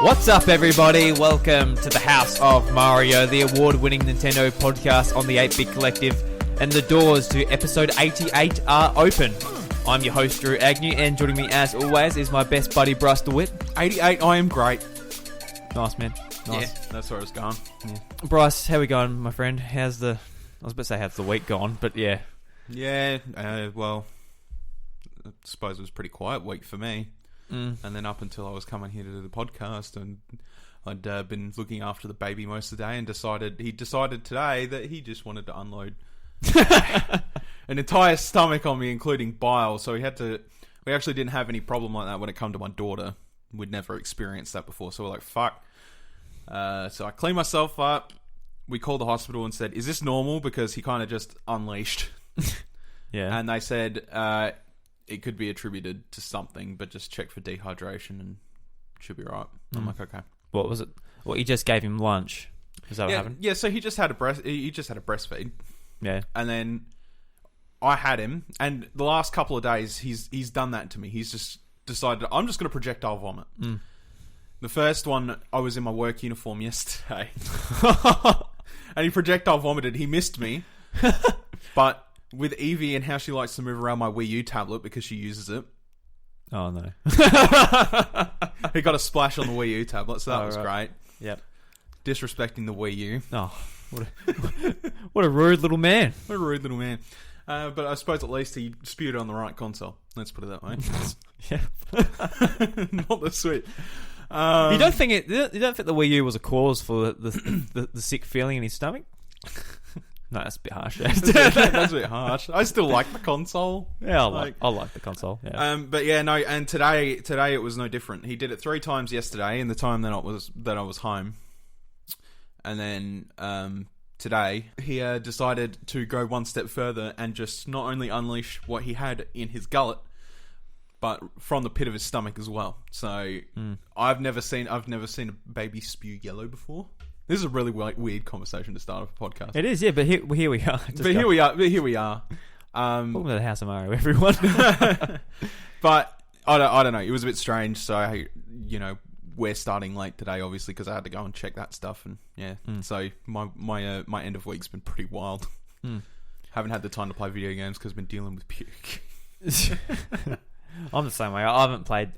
What's up, everybody? Welcome to the House of Mario, the award-winning Nintendo podcast on the 8-Bit Collective, and the doors to episode 88 are open. I'm your host, Drew Agnew, and joining me, as always, is my best buddy, Bryce DeWitt. 88, I am great. Nice, man. Nice. Yeah, that's where I was going. Yeah. Bryce, how we going, my friend? I was about to say, how's the week gone, but yeah. Yeah, well, I suppose it was a pretty quiet week for me. And then up until I was coming here to do the podcast, and I'd been looking after the baby most of the day, and he decided today that he just wanted to unload an entire stomach on me, including bile. So we actually didn't have any problem like that when it come to my daughter. We'd never experienced that before, so we're like, fuck. So I cleaned myself up. We called the hospital and said, is this normal? Because he kind of just unleashed. Yeah. And they said, it could be attributed to something, but just check for dehydration and it should be right. I'm like, okay. What was it? Well, you just gave him lunch. Is that what happened? Yeah, so he just had a breastfeed. Yeah. And then I had him, and the last couple of days he's done that to me. He's just decided, I'm just going to projectile vomit. The first one, I was in my work uniform yesterday. And he projectile vomited. He missed me. But with Evie and how she likes to move around my Wii U tablet because she uses it. Oh, no. He got a splash on the Wii U tablet, so that was great. Yep. Disrespecting the Wii U. Oh, what a rude little man. What a rude little man. But I suppose at least he spewed it on the right console. Let's put it that way. Yeah. Not the Switch. You don't think the Wii U was a cause for the sick feeling in his stomach? No, that's a bit harsh. That's a bit harsh. I still like the console. Yeah, I like the console. Yeah. But yeah, no. And today it was no different. He did it 3 times yesterday, in the time that I was home, and then today he decided to go one step further and just not only unleash what he had in his gullet, but from the pit of his stomach as well. So I've never seen a baby spew yellow before. This is a really weird conversation to start off a podcast. It is, yeah, but here we are. Here we are. Welcome to the House of Mario, everyone. But I don't know. It was a bit strange. So we're starting late today, obviously, because I had to go and check that stuff, and yeah. So my end of week's been pretty wild. Haven't had the time to play video games because I've been dealing with puke. I'm the same way. I haven't played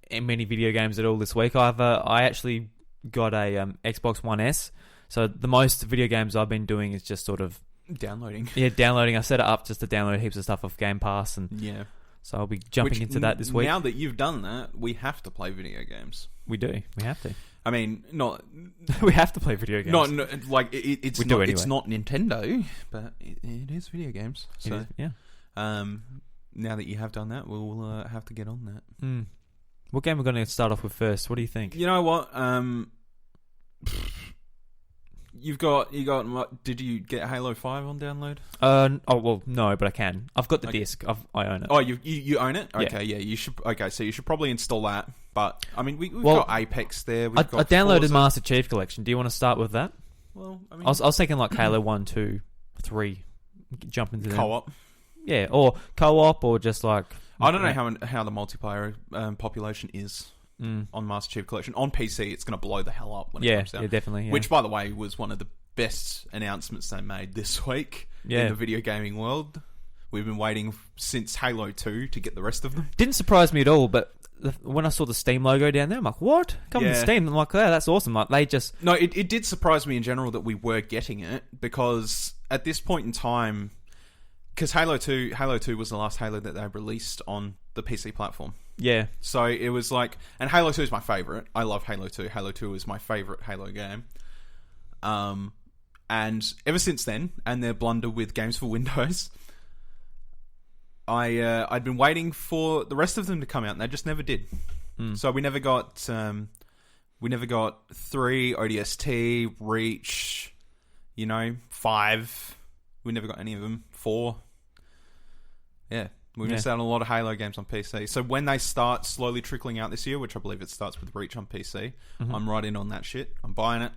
many video games at all this week. I actually got a Xbox One S, so the most video games I've been doing is just sort of downloading. Yeah, downloading. I set it up just to download heaps of stuff off Game Pass, and yeah. So I'll be jumping into that this week. Now that you've done that, we have to play video games. We do. We have to. I mean, not... we have to play video games. Not like it's we not. Do anyway. It's not Nintendo, but it is video games. So is, yeah. Now that you have done that, we'll have to get on that. What game are we going to start off with first? What do you think? You know what? You got. Did you get Halo 5 on download? No, but I can. I've got the disc. I own it. Oh, you own it? Okay, yeah. You should. Okay, so you should probably install that. But I mean, we've got Apex there. I downloaded Forza. Master Chief Collection. Do you want to start with that? Well, I mean, I was thinking like Halo 1, 2, 3. Jump into co-op. Yeah, or co-op, or just like... I don't know how the multiplayer population is on Master Chief Collection. On PC, it's going to blow the hell up when it comes out. Yeah, definitely. Yeah. Which, by the way, was one of the best announcements they made this week in the video gaming world. We've been waiting since Halo 2 to get the rest of them. Didn't surprise me at all, but when I saw the Steam logo down there, I'm like, what? Coming to Steam? I'm like, oh, that's awesome. Like, they just... No, it did surprise me in general that we were getting it, because at this point in time... Because Halo 2 was the last Halo that they released on the PC platform. Yeah. So it was like... And Halo 2 is my favourite. I love Halo 2. Halo 2 is my favourite Halo game. And ever since then, and their blunder with games for Windows, I'd been waiting for the rest of them to come out, and they just never did. So we never got 3, ODST, Reach, 5... We never got any of them. 4. Yeah. We missed out on a lot of Halo games on PC. So when they start slowly trickling out this year, which I believe it starts with Reach on PC, I'm right in on that shit. I'm buying it,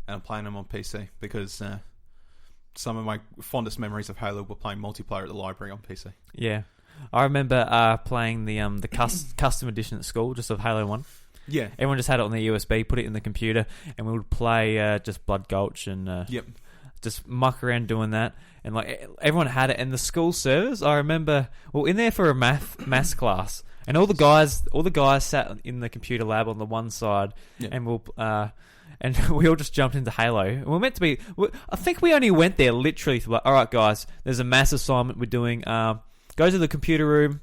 and I'm playing them on PC, because some of my fondest memories of Halo were playing multiplayer at the library on PC. Yeah. I remember playing the custom edition at school, just of Halo 1. Yeah. Everyone just had it on the USB, put it in the computer, and we would play just Blood Gulch and just muck around doing that. And like everyone had it. And the school servers, I remember, in there for a maths class, and all the guys sat in the computer lab on the one side, and we all just jumped into Halo. And we're meant to be. I think we only went there literally to like, all right, guys, there's a mass assignment we're doing. Go to the computer room,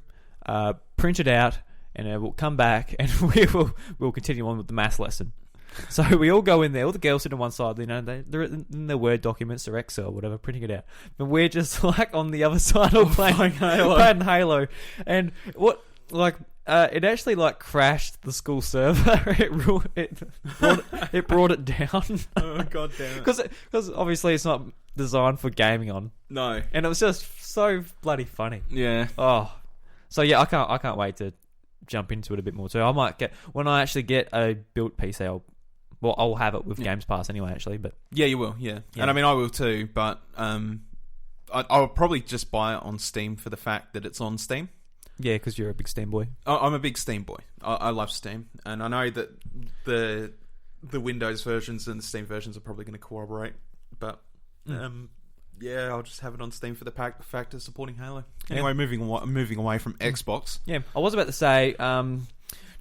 print it out, and we'll come back and we'll continue on with the maths lesson. So we all go in there. All the girls sit on one side, they're in their Word documents or Excel or whatever, printing it out. But we're just like on the other side, all playing Halo. And what it actually like crashed the school server. It brought it down. Oh god damn it! Because obviously it's not designed for gaming on. No, and it was just so bloody funny. Yeah. Oh, so yeah, I can't wait to jump into it a bit more too. I might get when I actually get a built PC. I'll have it with Games Pass anyway. Actually, but yeah, you will. Yeah, and I mean I will too. But I'll probably just buy it on Steam for the fact that it's on Steam. Yeah, because you're a big Steam boy. I'm a big Steam boy. I love Steam, and I know that the Windows versions and the Steam versions are probably going to corroborate. But I'll just have it on Steam for the fact of supporting Halo. Anyway, moving away from Xbox. Yeah, I was about to say,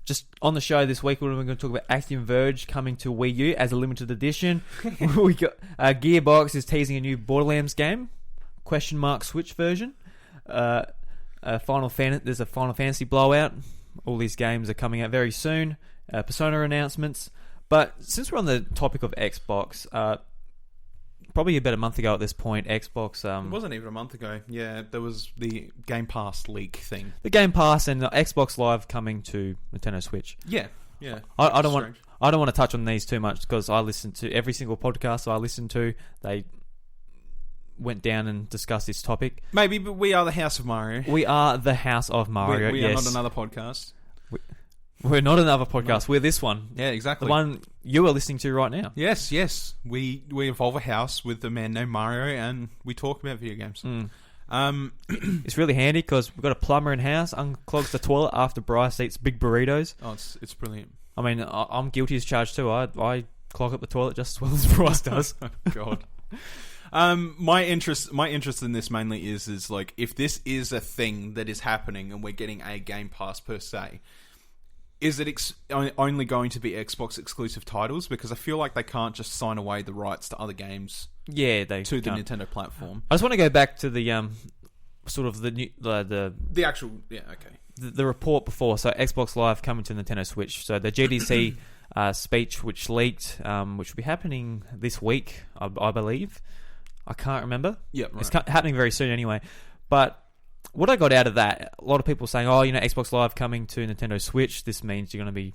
just on the show this week, we're going to talk about Axiom Verge coming to Wii U as a limited edition. We got GearBox is teasing a new Borderlands game, ? Switch version. There's a Final Fantasy blowout. All these games are coming out very soon. Persona announcements. But since we're on the topic of Xbox, probably about a month ago at this point, Xbox... it wasn't even a month ago. Yeah, there was the Game Pass leak thing. The Game Pass and Xbox Live coming to Nintendo Switch. Yeah. I don't want to touch on these too much because I listen to every single podcast I listen to. They went down and discussed this topic. Maybe, but we are the House of Mario. We are the House of Mario. We are not another podcast. We're not another podcast. No. We're this one. Yeah, exactly. The one you are listening to right now. Yes. We involve a house with a man named Mario, and we talk about video games. It's really handy because we've got a plumber in house, unclogs the toilet after Bryce eats big burritos. Oh, it's brilliant. I mean, I'm guilty as charged too. I clog up the toilet just as well as Bryce does. Oh, God. My interest in this mainly is like if this is a thing that is happening and we're getting a Game Pass per se, is it only going to be Xbox exclusive titles? Because I feel like they can't just sign away the rights to other games. Yeah, the Nintendo platform. I just want to go back to the sort of the actual the report before. So Xbox Live coming to Nintendo Switch. So the GDC speech which leaked, which will be happening this week, I believe. I can't remember. Yeah, right. It's happening very soon anyway. But what I got out of that, a lot of people saying, Xbox Live coming to Nintendo Switch. This means you're going to be,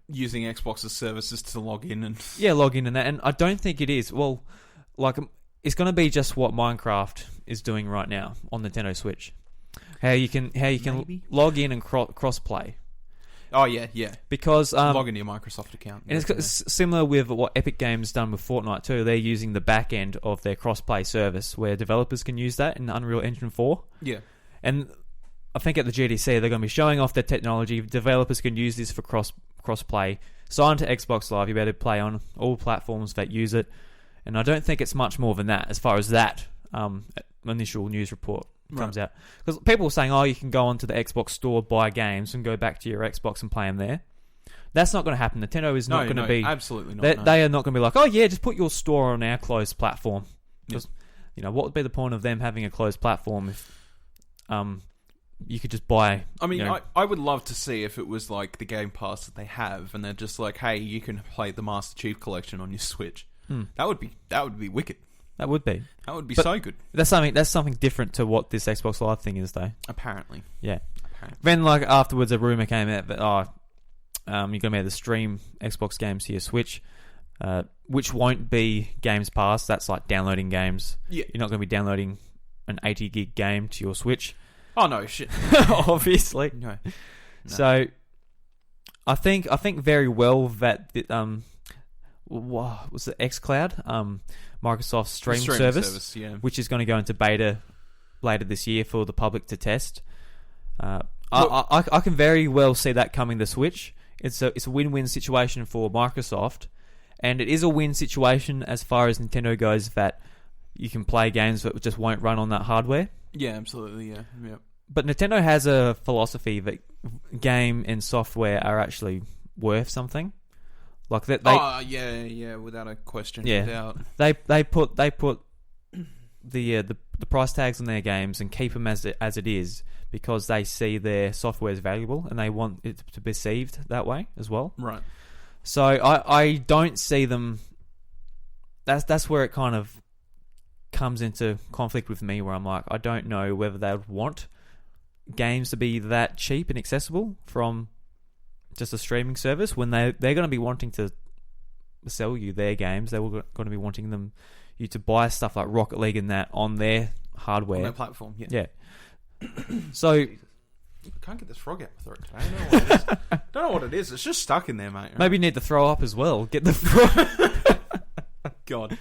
using Xbox's services to log in and log in and that. And I don't think it is. Well, it's going to be just what Minecraft is doing right now on Nintendo Switch. How you can Maybe? log in and cross play. Oh yeah. Because log into your Microsoft account. And it's similar with what Epic Games done with Fortnite too. They're using the back end of their cross-play service where developers can use that in Unreal Engine 4. Yeah. And I think at the GDC they're going to be showing off their technology. Developers can use this for cross-play. Sign to Xbox Live, you'll be able to play on all platforms that use it. And I don't think it's much more than that as far as that initial news report comes out. Because people were saying, you can go onto the Xbox store, buy games, and go back to your Xbox and play them there. That's not going to happen. Nintendo is not going to be... absolutely not. They are not going to be like, just put your store on our closed platform. Because, what would be the point of them having a closed platform if you could just buy... I mean, I would love to see if it was like the Game Pass that they have, and they're just like, hey, you can play the Master Chief Collection on your Switch. That would be wicked. That would be. That would be so good. That's something different to what this Xbox Live thing is, though. Apparently. Yeah. Then, afterwards, a rumor came out that, you're going to be able to stream Xbox games to your Switch, which won't be Games Pass. That's like downloading games. Yeah. You're not going to be downloading an 80 gig game to your Switch. Oh, no, shit. Obviously. No. So, I think very well that... what was it, xCloud? Microsoft's stream Streaming service, yeah. which is going to go into beta later this year for the public to test. I can very well see that coming to Switch. It's a win-win situation for Microsoft, and it is a win situation as far as Nintendo goes, that you can play games that just won't run on that hardware. Yeah, absolutely, yeah. But Nintendo has a philosophy that game and software are actually worth something. Like that, without a question, yeah, without. They put the price tags on their games and keep them as it is, because they see their software as valuable and they want it to be perceived that way as well. Right. So I don't see them. That's where it kind of comes into conflict with me, where I'm like, I don't know whether they would want games to be that cheap and accessible from just a streaming service, when they're going to be wanting to sell you their games. They were going to be wanting you to buy stuff like Rocket League and that on their hardware, on their platform. Yeah. So I can't get this frog out my throat. I don't know what it is. Don't know what it is. It's just stuck in there, mate. Right? Maybe you need to throw up as well. Get the frog. God.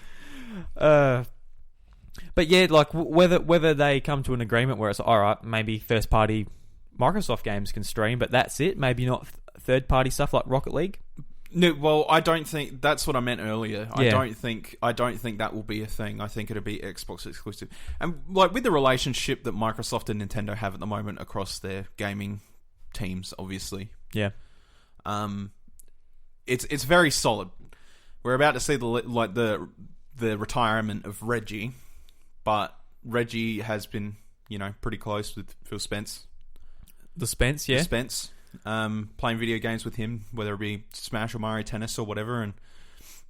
But yeah, like whether they come to an agreement where it's all right, maybe first party Microsoft games can stream, but that's it. Maybe not third party stuff like Rocket League. No, well, I don't think that's what I meant earlier. Yeah. I don't think that will be a thing. I think it'll be Xbox exclusive. And like with the relationship that Microsoft and Nintendo have at the moment across their gaming teams, obviously. Yeah. It's very solid. We're about to see the retirement of Reggie, but Reggie has been, pretty close with Phil Spence. The Spence, yeah. The Spence. Playing video games with him, whether it be Smash or Mario Tennis or whatever, and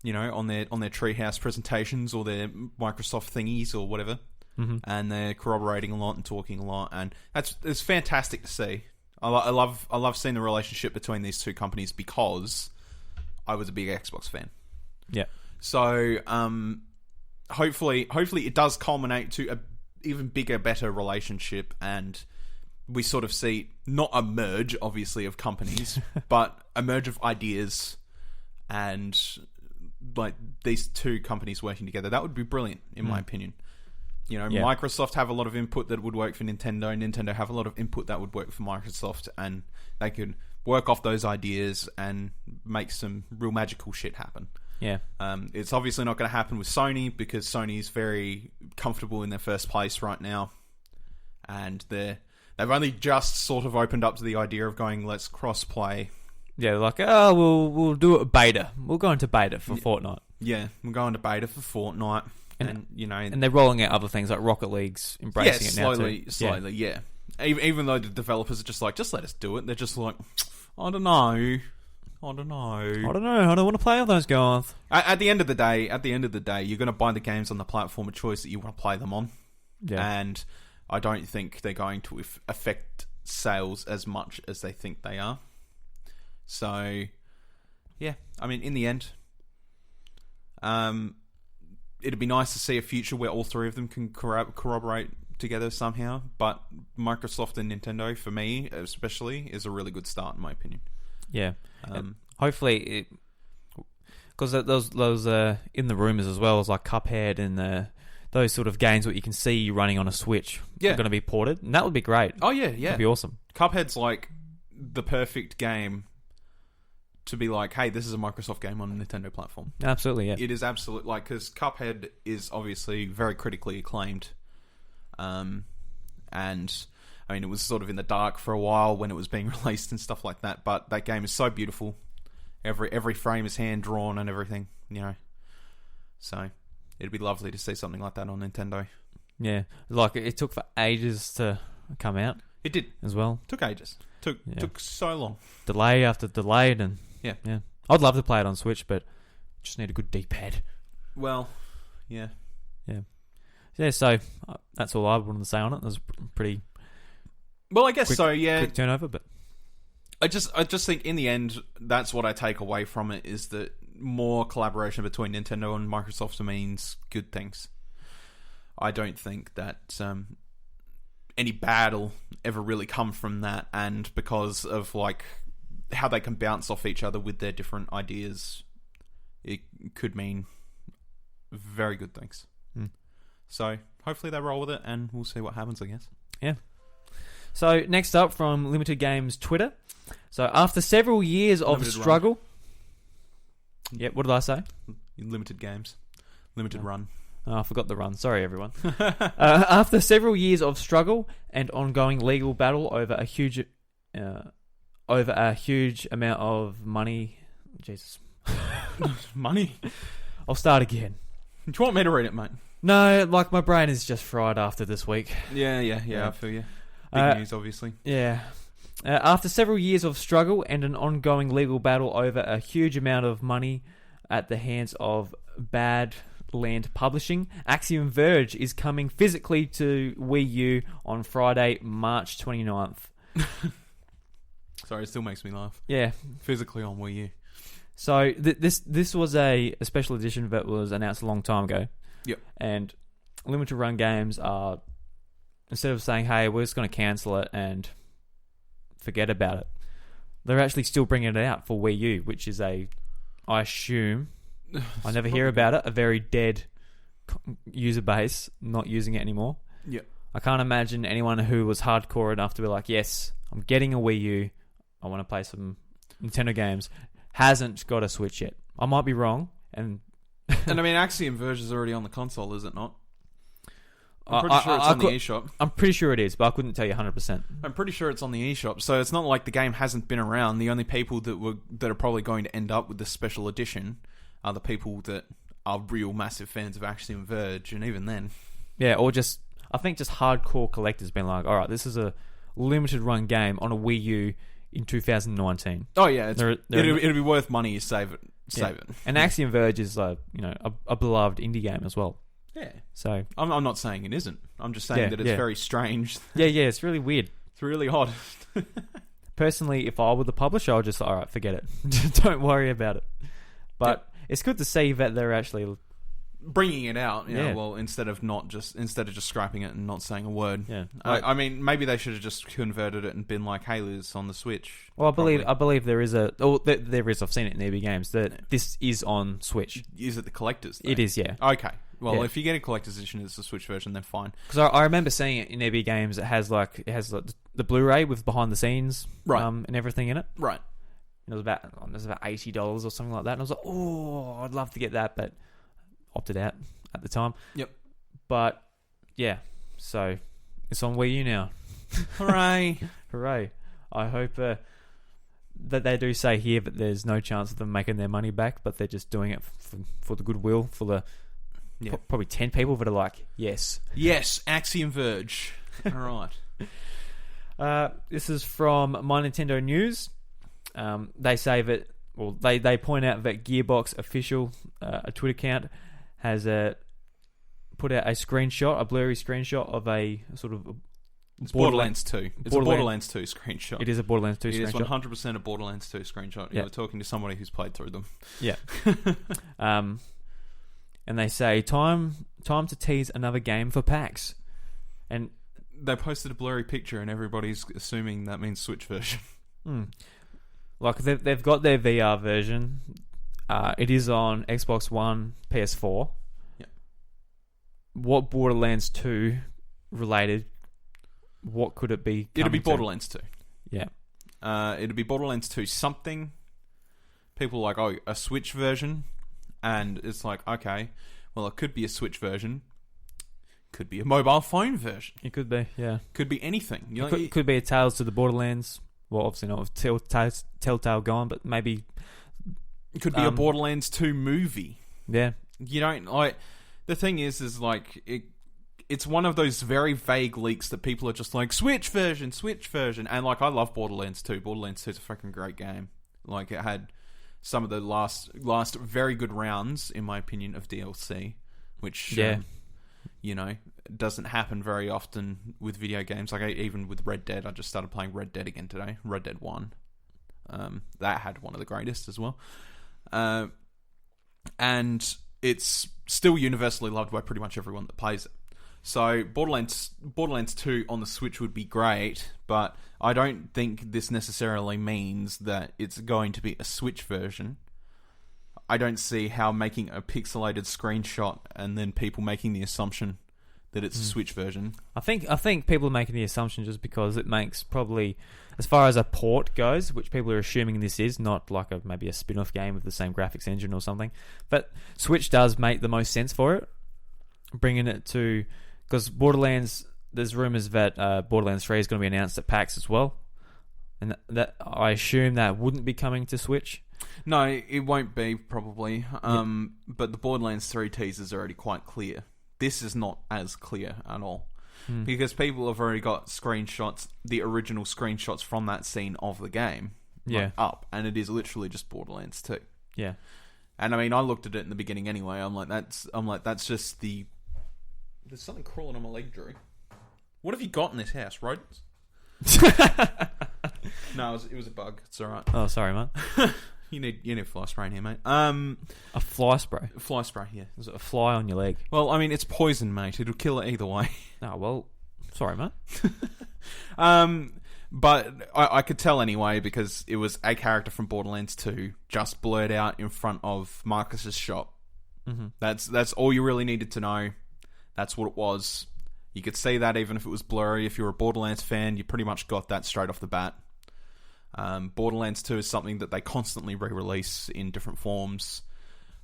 on their Treehouse presentations or their Microsoft thingies or whatever, and they're corroborating a lot and talking a lot, and it's fantastic to see. I love seeing the relationship between these two companies, because I was a big Xbox fan. Yeah. So hopefully it does culminate to a even bigger, better relationship, and we sort of see not a merge, obviously, of companies, but a merge of ideas, and like these two companies working together. That would be brilliant, in my opinion. Microsoft have a lot of input that would work for Nintendo. Nintendo have a lot of input that would work for Microsoft, and they could work off those ideas and make some real magical shit happen. Yeah. It's obviously not going to happen with Sony, because Sony's very comfortable in their first place right now, and they've only just sort of opened up to the idea of going, let's cross-play. Yeah, they're like, oh, we'll do it beta. We'll go into beta for Fortnite. Yeah, we're going to beta for Fortnite. And they're rolling out other things like Rocket League's embracing it now too. Slowly, yeah. Even though the developers are just like, just let us do it. They're just like, I don't know. I don't want to play with those guys. At the end of the day, you're going to buy the games on the platform of choice that you want to play them on. Yeah. And I don't think they're going to affect sales as much as they think they are. So, yeah. I mean, in the end, it'd be nice to see a future where all three of them can corroborate together somehow. But Microsoft and Nintendo, for me especially, is a really good start, in my opinion. Yeah. Hopefully, because those in the rumors as well, as like Cuphead and those sort of games that you can see running on a Switch are going to be ported, and that would be great. Oh yeah, that'd be awesome. Cuphead's like the perfect game to be like, hey, this is a Microsoft game on a Nintendo platform. Absolutely, yeah. It is absolutely, like, because Cuphead is obviously very critically acclaimed, and I mean, it was sort of in the dark for a while when it was being released and stuff like that, but that game is so beautiful. Every frame is hand drawn and everything, So it'd be lovely to see something like that on Nintendo. Yeah, like it took for ages to come out. It did as well. Took ages. Took so long. Delay after delayed, and yeah. I'd love to play it on Switch, but just need a good D-pad. Well, yeah. So that's all I wanted to say on it. It was pretty. Well, I guess quick, so. Yeah. Quick turnover, but I just think in the end, that's what I take away from it, is that more collaboration between Nintendo and Microsoft means good things. I don't think that any bad will ever really come from that, and because of like how they can bounce off each other with their different ideas, it could mean very good things. Mm. So hopefully they roll with it, and we'll see what happens, I guess. Yeah. So next up from Limited Games Twitter. So after several years of Limited struggle... Yeah, what did I say? Limited Games. Limited Run. Oh, I forgot the run. Sorry, everyone. After several years of struggle and ongoing legal battle over a huge amount of money... Jesus. Money? I'll start again. Do you want me to read it, mate? No, like my brain is just fried after this week. Yeah, I feel you. Big news, obviously. Yeah. After several years of struggle and an ongoing legal battle over a huge amount of money at the hands of Badland Publishing, Axiom Verge is coming physically to Wii U on Friday, March 29th. Sorry, it still makes me laugh. Yeah. Physically on Wii U. So this was a special edition that was announced a long time ago. Yep. And limited run games are, instead of saying, hey, we're just going to cancel it and forget about it, they're actually still bringing it out for Wii U, which is I assume, I never hear about it, a very dead user base not using it anymore. Yep. I can't imagine anyone who was hardcore enough to be like, yes, I'm getting a Wii U, I want to play some Nintendo games, hasn't got a Switch yet. I might be wrong, and I mean, Axiom Verge is already on the console, is it not? I'm pretty sure it's on the eShop. I'm pretty sure it is, but I couldn't tell you 100%. I'm pretty sure it's on the eShop, so it's not like the game hasn't been around. The only people that are probably going to end up with this special edition are the people that are real massive fans of Axiom Verge, and even then... Yeah, or just... I think just hardcore collectors being like, alright, this is a limited run game on a Wii U in 2019. Oh yeah, it'll be worth money, you save it. Save it. And Axiom Verge is a beloved indie game as well. Yeah. So I'm not saying it isn't. I'm just saying that it's very strange. Yeah, it's really weird. It's really odd. Personally, if I were the publisher, I'd just alright, forget it. Don't worry about it. But it's good to see that they're actually bringing it out. Well, instead of just scrapping it and not saying a word. Yeah. I mean, maybe they should have just converted it and been like, "Hey, Liz, on the Switch." Well, I believe there is there is. I've seen it in EB Games that this is on Switch. Is it the collector's? It is, yeah. Okay. Well, if you get a collector's edition, it's the Switch version, then fine. Because I remember seeing it in EB Games. It has the Blu-ray with behind the scenes, right, and everything in it, right. And it was about $80 or something like that. And I was like, oh, I'd love to get that, but opted out at the time. Yep. But yeah, so it's on Wii U now. Hooray! Hooray! I hope that they do say here that there's no chance of them making their money back, but they're just doing it for the goodwill for the probably 10 people that are like, yes, Axiom Verge. All right. This is from My Nintendo News. They say that, well, they point out that Gearbox official, a Twitter account, has put out a screenshot, a blurry screenshot of a sort of... It's Borderlands 2. It's a Borderlands 2 screenshot. It is a Borderlands 2 screenshot. It is 100% a Borderlands 2 screenshot. You're talking to somebody who's played through them. Yeah. And they say, time to tease another game for PAX. And they posted a blurry picture and everybody's assuming that means Switch version. Like, they've got their VR version. It is on Xbox One, PS4. Yep. What Borderlands 2 related? What could it be? It'll be Borderlands 2. Yeah. It'll be Borderlands 2 something. People are like, oh, a Switch version. And it's like, okay, well, it could be a Switch version. Could be a mobile phone version. It could be, yeah. Could be anything. It could be a Tales to the Borderlands. Well, obviously not with Telltale gone, but maybe... It could be a Borderlands 2 movie. Yeah. You don't... like. The thing is like... It's one of those very vague leaks that people are just like, Switch version. And, like, I love Borderlands 2. Borderlands 2 is a fucking great game. Like, it had some of the last very good rounds, in my opinion, of DLC, which, doesn't happen very often with video games. Like, even with Red Dead, I just started playing Red Dead again today. Red Dead 1. That had one of the greatest as well. And it's still universally loved by pretty much everyone that plays it. So Borderlands 2 on the Switch would be great, but I don't think this necessarily means that it's going to be a Switch version. I don't see how making a pixelated screenshot and then people making the assumption that it's a Switch version. I think people are making the assumption just because it makes probably, as far as a port goes, which people are assuming this is, not like maybe a spin-off game with the same graphics engine or something, but Switch does make the most sense for it, bringing it to, because Borderlands, there's rumours that Borderlands 3 is going to be announced at PAX as well, and that I assume that wouldn't be coming to Switch. No, it won't be, probably. But the Borderlands 3 teaser's already quite clear. This is not as clear at all. Because people have already got screenshots, the original screenshots from that scene of the game up. And it is literally just Borderlands 2. Yeah. And I mean, I looked at it in the beginning anyway. I'm like, that's just the... There's something crawling on my leg, Drew. What have you got in this house? Rodents? No, it was a bug. It's alright. Oh, sorry, mate. You need fly spray in here, mate. A fly spray? Fly spray, yeah. Is it a fly on your leg? Well, I mean, it's poison, mate. It'll kill it either way. Oh, well, sorry, mate. But I could tell anyway, because it was a character from Borderlands 2 just blurred out in front of Marcus's shop. Mm-hmm. That's all you really needed to know. That's what it was. You could see that even if it was blurry. If you're a Borderlands fan, you pretty much got that straight off the bat. Borderlands 2 is something that they constantly re-release in different forms.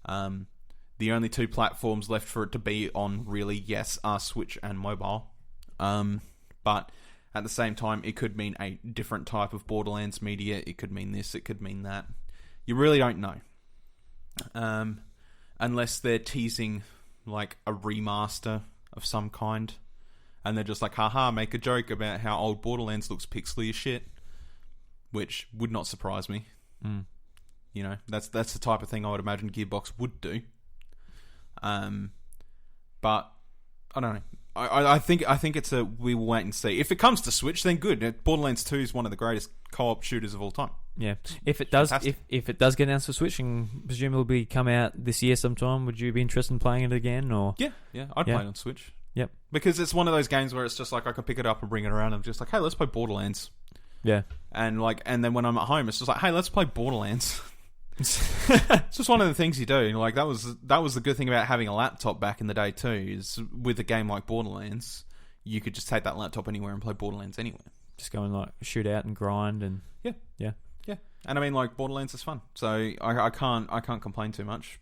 The only two platforms left for it to be on really, are Switch and mobile. But at the same time, it could mean a different type of Borderlands media. It could mean this, it could mean that. You really don't know. Unless they're teasing like a remaster of some kind. And they're just like, haha, make a joke about how old Borderlands looks pixely as shit. Which would not surprise me. You know, that's the type of thing I would imagine Gearbox would do. But I don't know. I think it's a we will wait and see. If it comes to Switch, then good. Borderlands 2 is one of the greatest co-op shooters of all time. Yeah. If it does, if it does get announced for Switch and presumably come out this year sometime, would you be interested in playing it again? Or yeah, I'd play it on Switch. Yep. Because it's one of those games where it's just like I can pick it up and bring it around. I'm just like, hey, let's play Borderlands. Yeah. And then when I'm at home, it's just like, hey, let's play Borderlands. It's just one of the things you do. Like that was the good thing about having a laptop back in the day too. Is with a game like Borderlands, you could just take that laptop anywhere and play Borderlands anywhere. Just go and like shoot out and grind and yeah. And I mean, like Borderlands is fun, so I can't complain too much.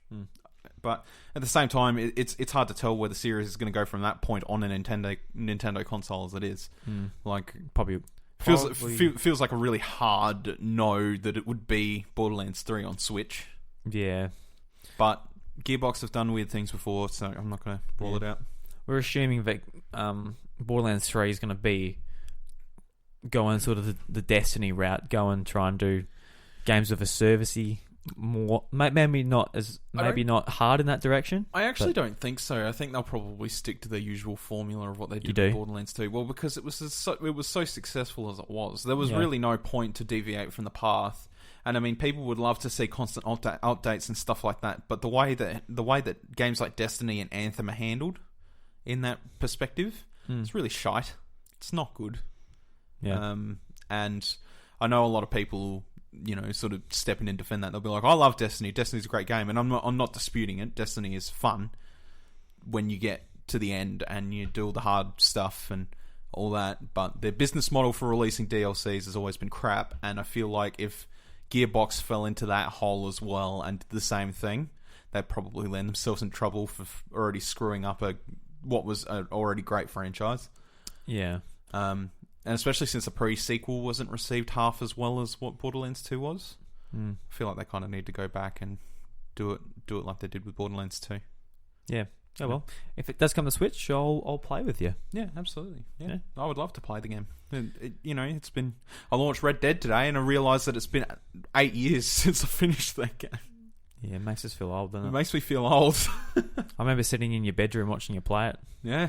But at the same time, it's hard to tell where the series is going to go from that point on a Nintendo console as it is. Like probably. Feels like a really hard no that it would be Borderlands 3 on Switch. Yeah. But Gearbox have done weird things before, so I'm not going to rule it out. We're assuming that Borderlands 3 is going to be going sort of the Destiny route, go and try and do games of a servicey more, maybe not hard in that direction. I actually don't think so. I think they'll probably stick to their usual formula of what they did with Borderlands 2. Well, because it was so successful as it was, there was really no point to deviate from the path. And I mean, people would love to see constant updates and stuff like that. But the way that games like Destiny and Anthem are handled in that perspective, it's really shite. It's not good. Yeah. And I know a lot of people, you know, sort of step in and defend that. They'll be like, I love Destiny. Destiny's a great game. And I'm not disputing it. Destiny is fun when you get to the end and you do all the hard stuff and all that. But their business model for releasing DLCs has always been crap. And I feel like if Gearbox fell into that hole as well and did the same thing, they'd probably land themselves in trouble for already screwing up what was an already great franchise. Yeah. And especially since the pre-sequel wasn't received half as well as what Borderlands 2 was. I feel like they kind of need to go back and do it like they did with Borderlands 2. Yeah. Oh well, if it does come to Switch, I'll play with you. Yeah, absolutely. Yeah. I would love to play the game. It's been... I launched Red Dead today and I realised that it's been 8 years since I finished that game. Yeah, it makes us feel old, doesn't it? It makes me feel old. I remember sitting in your bedroom watching you play it. Yeah.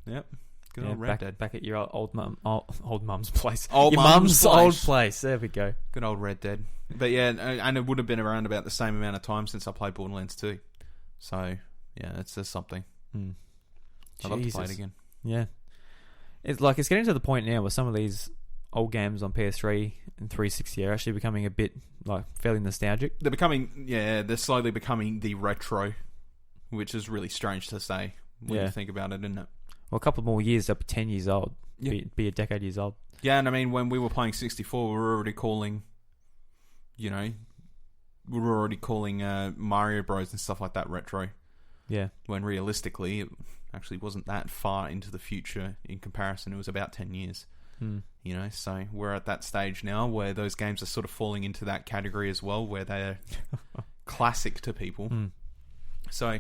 Yep. Good old Red Dead. Back at your old mum's place. Your mum's old place. There we go. Good old Red Dead. But yeah, and it would have been around about the same amount of time since I played Borderlands 2. So, yeah, it says something. I'd love to play it again. Yeah. It's getting to the point now where some of these old games on PS3 and 360 are actually becoming a bit like fairly nostalgic. They're slowly becoming the retro, which is really strange to say when you think about it, isn't it? Well, a couple more years, they'll be 10 years old. Yeah. Be a decade years old. Yeah, and I mean, when we were playing 64, we were already calling, Mario Bros. And stuff like that retro. Yeah. When realistically, it actually wasn't that far into the future in comparison. It was about 10 years. So we're at that stage now where those games are sort of falling into that category as well, where they're classic to people. So,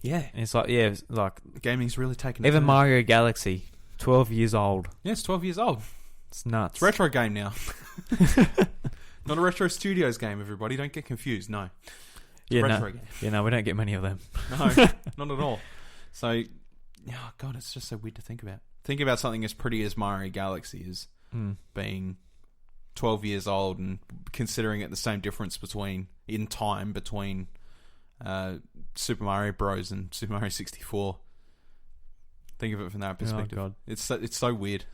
yeah. And it's like gaming's really taken even Mario Galaxy, 12 years old. Yeah, it's 12 years old. It's nuts. It's a retro game now. Not a Retro Studios game, everybody. Don't get confused. No. It's a retro game. Yeah, no, we don't get many of them. No, not at all. So, oh God, it's just so weird to think about. Think about something as pretty as Mario Galaxy is being 12 years old, and considering it the same difference between Super Mario Bros. And Super Mario 64. Think of it from that perspective. Oh, God. It's so weird.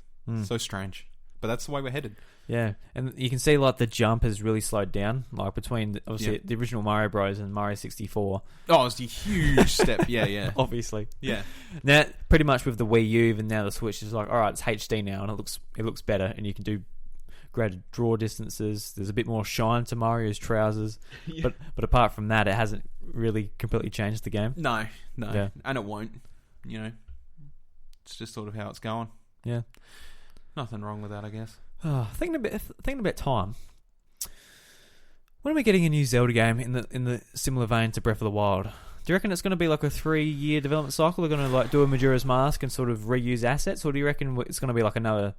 So strange. But that's the way we're headed. Yeah, and you can see like the jump has really slowed down, like between the original Mario Bros. And Mario 64. Oh, it's a huge step. Yeah. Obviously. Yeah. Now, pretty much with the Wii U, even now the Switch is like, all right, it's HD now, and it looks better, and you can do greater draw distances. There's a bit more shine to Mario's trousers, but apart from that, it hasn't really completely changed the game. No, and it won't. It's just sort of how it's going. Yeah. Nothing wrong with that, I guess. Thinking about time. When are we getting a new Zelda game in the similar vein to Breath of the Wild? Do you reckon it's going to be like a 3-year development cycle? They're going to like do a Majora's Mask and sort of reuse assets, or do you reckon it's going to be like another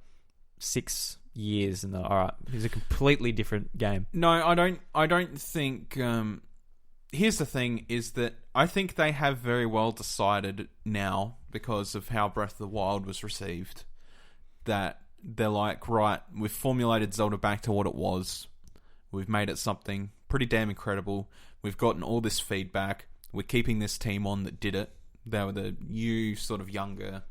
6 years and all right, it's a completely different game? No, I don't think. Here's the thing: is that I think they have very well decided now, because of how Breath of the Wild was received, that they're like, right, we've formulated Zelda back to what it was. We've made it something pretty damn incredible. We've gotten all this feedback. We're keeping this team on that did it. They were the new sort of younger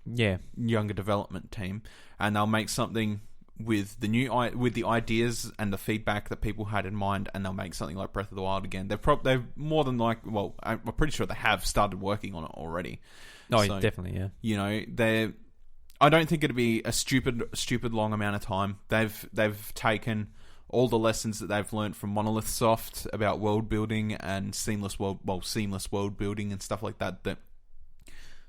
development team, and they'll make something with the ideas and the feedback that people had in mind, and they'll make something like Breath of the Wild again. They're more than like, well, I'm pretty sure they have started working on it already. Oh, so, definitely, yeah. I don't think it'd be a stupid long amount of time. They've taken all the lessons that they've learned from Monolith Soft about world building and seamless world building and stuff like that. That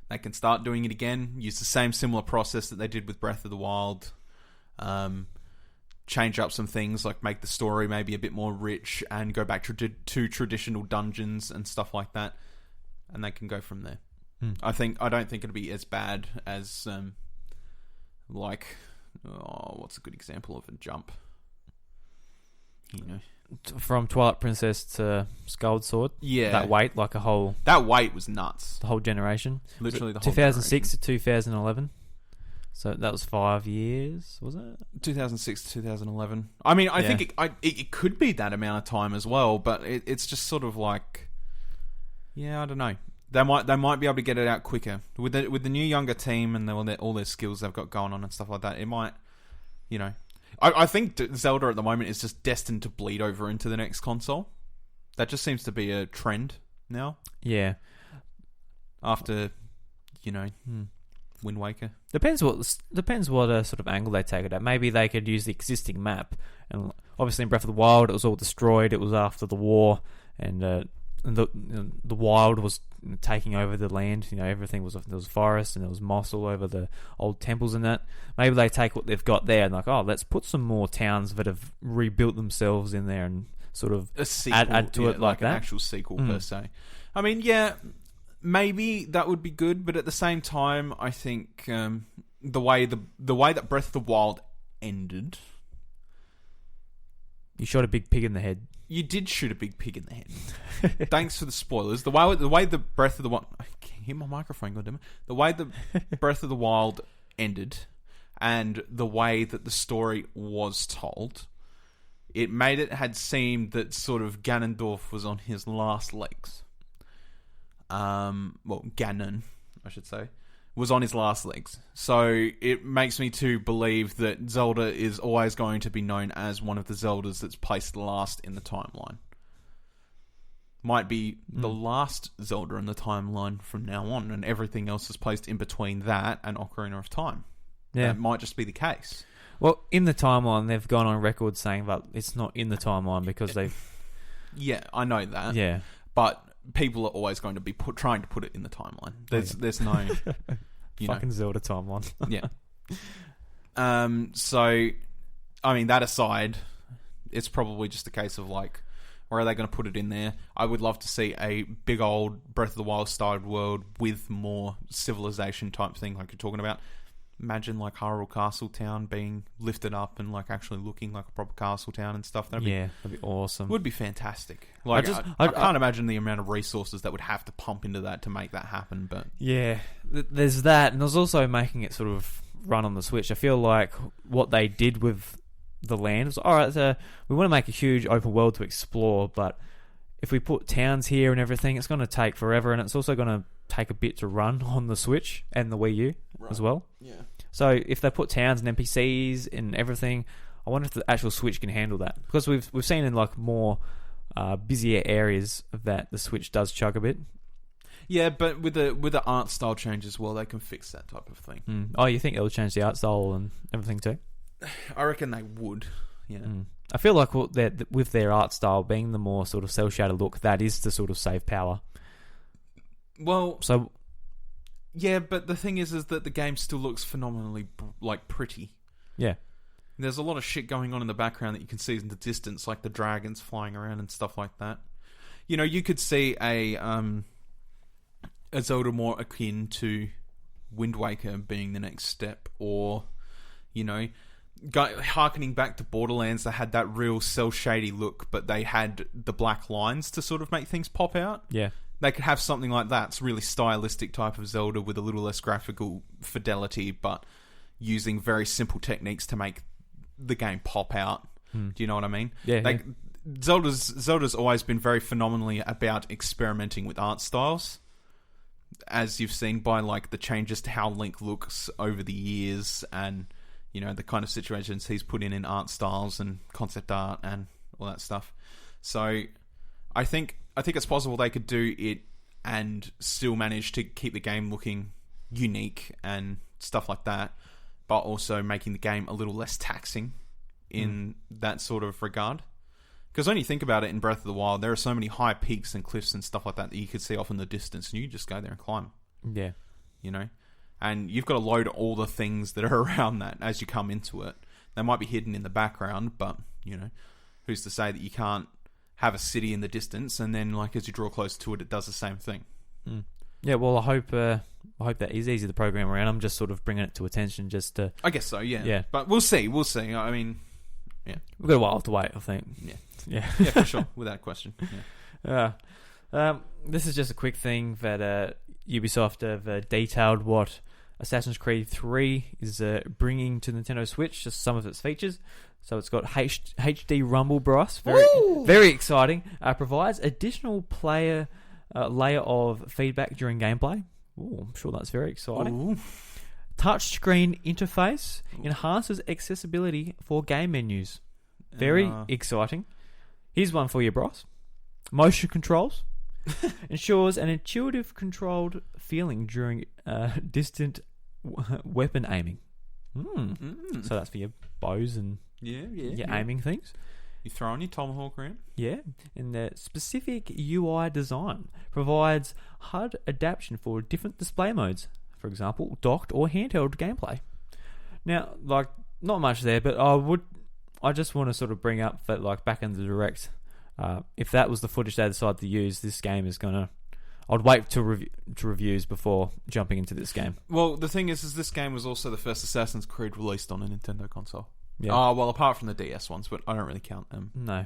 they can start doing it again. Use the same similar process that they did with Breath of the Wild. Change up some things, like make the story maybe a bit more rich, and go back to traditional dungeons and stuff like that. And they can go from there. I don't think it'll be as bad as what's a good example of a jump? From Twilight Princess to Skyward Sword. Yeah, that wait was nuts. The whole generation, literally the whole 2006 to 2011. So that was 5 years, was it? 2006 to 2011. I mean, I think it could be that amount of time as well, but it's just sort of like, I don't know. They might be able to get it out quicker with the new younger team and all their skills they've got going on and stuff like that. It might, I think Zelda at the moment is just destined to bleed over into the next console. That just seems to be a trend now. Yeah. After, Wind Waker. Depends what sort of angle they take it at. Maybe they could use the existing map, and obviously in Breath of the Wild it was all destroyed. It was after the war, and the wild was taking over the land. Everything was, there was forest and there was moss all over the old temples and that. Maybe they take what they've got there and like, let's put some more towns that have rebuilt themselves in there and sort of a sequel, add to it like that. An actual sequel per se. I mean, maybe that would be good, but at the same time, I think the way that Breath of the Wild ended, you shot a big pig in the head. You did shoot a big pig in the head. Thanks for the spoilers. The way the Breath of the Wild, I can't hear my microphone, goddammit. The way the Breath of the Wild ended, and the way that the story was told, it had seemed that sort of Ganondorf was on his last legs. Ganon, I should say, was on his last legs. So it makes me to believe that Zelda is always going to be known as one of the Zeldas that's placed last in the timeline. Might be the last Zelda in the timeline from now on, and everything else is placed in between that and Ocarina of Time. Yeah. That might just be the case. Well, in the timeline, they've gone on record saying that it's not in the timeline because they've... Yeah, I know that. Yeah. But people are always going to be trying to put it in the timeline. There's no... Fucking Zelda timeline. Yeah. So, I mean, that aside, it's probably just a case of, like, where are they going to put it in there? I would love to see a big old Breath of the Wild style world with more civilization type thing like you're talking about. Imagine, like, Hyrule Castle Town being lifted up and, like, actually looking like a proper castle town and stuff. That'd be awesome. Would be fantastic. Like, I can't imagine the amount of resources that would have to pump into that to make that happen, but... Yeah, there's that, and there's also making it sort of run on the Switch. I feel like what they did with the land was, alright, we want to make a huge open world to explore, but if we put towns here and everything, it's going to take forever, and it's also going to take a bit to run on the Switch and the Wii U as well. Yeah. So if they put towns and NPCs and everything, I wonder if the actual Switch can handle that, because we've seen in like more busier areas that the Switch does chug a bit. Yeah, but with the art style change as well, they can fix that type of thing. Oh, you think they'll change the art style and everything too? I reckon they would. Yeah. I feel like with their art style being the more sort of cel shaded look, that is to sort of save power. Well, so yeah, but the thing is that the game still looks phenomenally like pretty. Yeah. There's a lot of shit going on in the background that you can see in the distance, like the dragons flying around and stuff like that. You know, you could see a Zelda more akin to Wind Waker being the next step, or, you know, harkening back to Borderlands, they had that real cel-shady look, but they had the black lines to sort of make things pop out. Yeah. They could have something like that. It's really stylistic type of Zelda with a little less graphical fidelity, but using very simple techniques to make the game pop out. Do you know what I mean? Yeah. Like, Zelda's always been very phenomenally about experimenting with art styles, as you've seen by like the changes to how Link looks over the years, and you know the kind of situations he's put in art styles and concept art and all that stuff. So I think it's possible they could do it and still manage to keep the game looking unique and stuff like that, but also making the game a little less taxing in that sort of regard. Because when you think about it, in Breath of the Wild, there are so many high peaks and cliffs and stuff like that you could see off in the distance, and you just go there and climb. Yeah. You know? And you've got to load all the things that are around that as you come into it. They might be hidden in the background, but, you know, who's to say that you can't have a city in the distance, and then, like, as you draw close to it, it does the same thing. Yeah, well, I hope that is easy to program around. I'm just sort of bringing it to attention just to... I guess so, yeah. Yeah. But we'll see. I mean, yeah. We've got a while to wait, I think. Yeah. Yeah. Yeah, for sure. Without question. Yeah. This is just a quick thing that Ubisoft have detailed what Assassin's Creed 3 is bringing to Nintendo Switch, just some of its features. So it's got HD Rumble, Bryce. Very exciting. Provides additional player layer of feedback during gameplay. Ooh, I'm sure that's very exciting. Ooh. Touchscreen interface enhances accessibility for game menus. Very exciting. Here's one for you, Bryce. Motion controls ensures an intuitive controlled feeling during distant weapon aiming. So that's for your bows and your aiming things. You throw on your tomahawk around. Yeah, and the specific UI design provides HUD adaptation for different display modes. For example, docked or handheld gameplay. Now, like, not much there, but I just want to sort of bring up that, like, back in the Direct, if that was the footage they decided to use, this game is gonna... I'd wait to reviews before jumping into this game. Well, the thing is this game was also the first Assassin's Creed released on a Nintendo console. Yeah. Oh, well, apart from the DS ones, but I don't really count them. No.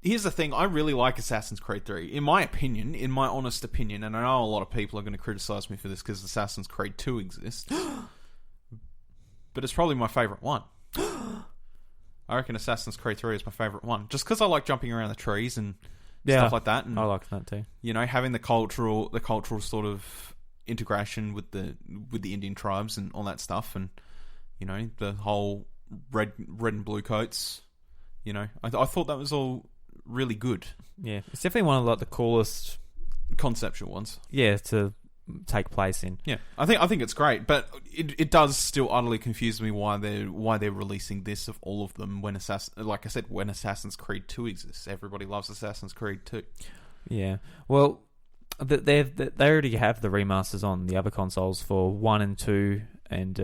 Here's the thing. I really like Assassin's Creed 3. In my opinion, in my honest opinion, and I know a lot of people are going to criticize me for this because Assassin's Creed 2 exists, but it's probably my favourite one. I reckon Assassin's Creed 3 is my favourite one. Just because I like jumping around the trees and stuff like that. And, I like that too. you know, having the cultural sort of integration with the Indian tribes and all that stuff, and the whole red and blue coats. I thought that was all really good. Yeah, it's definitely one of like the coolest conceptual ones. Yeah, to take place in. Yeah, I think it's great, but it does still utterly confuse me why they're releasing this of all of them when when Assassin's Creed 2 exists. Everybody loves Assassin's Creed 2. Yeah, well, they already have the remasters on the other consoles for 1 and 2, and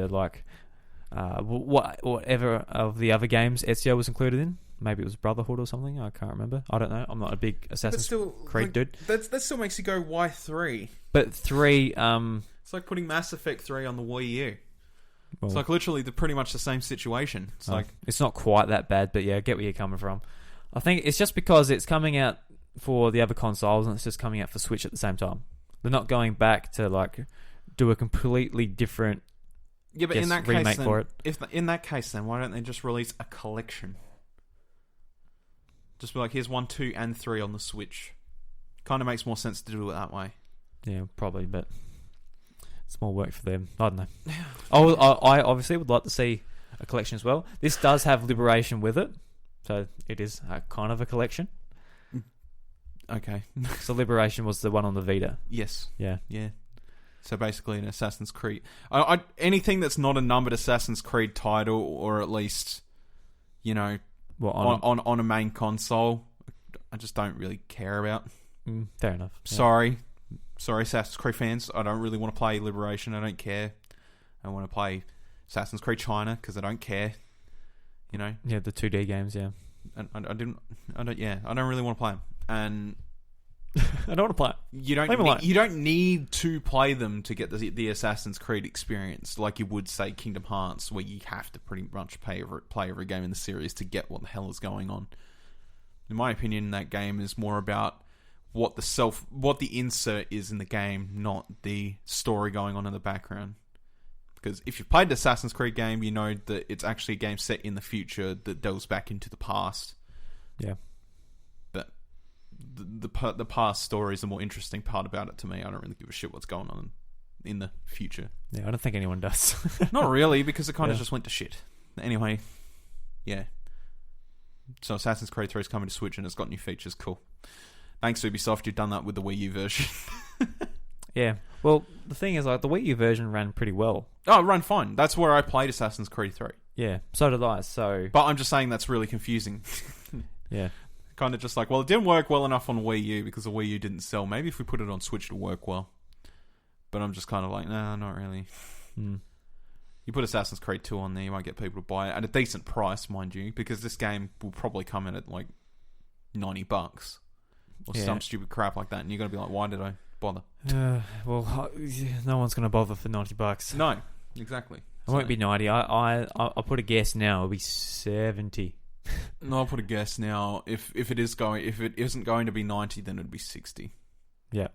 whatever of the other games Ezio was included in. Maybe it was Brotherhood or something. I can't remember. I don't know. I'm not a big Assassin's Creed dude. That still makes you go, why 3? But 3... It's like putting Mass Effect 3 on the Wii U. Well, it's like literally pretty much the same situation. It's not quite that bad, but yeah, I get where you're coming from. I think it's just because it's coming out for the other consoles and it's just coming out for Switch at the same time. They're not going back to do a completely different but in that case, remake for it. In that case, then why don't they just release a collection? Just be like, here's 1, 2, and 3 on the Switch. Kind of makes more sense to do it that way. Yeah, probably, but it's more work for them. I don't know. I obviously would like to see a collection as well. This does have Liberation with it, so it is kind of a collection. Okay. So Liberation was the one on the Vita. Yes. Yeah. Yeah. So basically an Assassin's Creed. Anything that's not a numbered Assassin's Creed title, or at least, on a main console, I just don't really care about. Fair enough. Yeah. Sorry, Assassin's Creed fans. I don't really want to play Liberation. I don't care. I want to play Assassin's Creed China because I don't care. Yeah, the 2D games. Yeah, I don't really want to play them, and I don't want to play it. You don't need to play them to get the Assassin's Creed experience, like you would say Kingdom Hearts, where you have to pretty much play every game in the series to get what the hell is going on. In my opinion, that game is more about what the insert is in the game, not the story going on in the background. Because if you've played the Assassin's Creed game, you know that it's actually a game set in the future that delves back into the past. Yeah. But the past story is the more interesting part about it to me. I don't really give a shit what's going on in the future. Yeah, I don't think anyone does. Not really, because it kind of just went to shit. Anyway, yeah. So Assassin's Creed 3 is coming to Switch and it's got new features. Cool. Thanks, Ubisoft. You've done that with the Wii U version. Yeah. Well, the thing is, the Wii U version ran pretty well. Oh, it ran fine. That's where I played Assassin's Creed 3. Yeah, so did I. But I'm just saying that's really confusing. Yeah. Kind of just like, well, it didn't work well enough on Wii U because the Wii U didn't sell. Maybe if we put it on Switch, it'll work well. But I'm just kind of like, nah, not really. You put Assassin's Creed 2 on there, you might get people to buy it at a decent price, mind you, because this game will probably come in at like $90 or some stupid crap like that, and you're going to be like, why did I bother? Well, no one's going to bother for $90. No, exactly. It won't be 90. I'll put a guess now. It'll be 70. No, I'll put a guess now. If it isn't going to be 90, then it'd be 60. Yeah.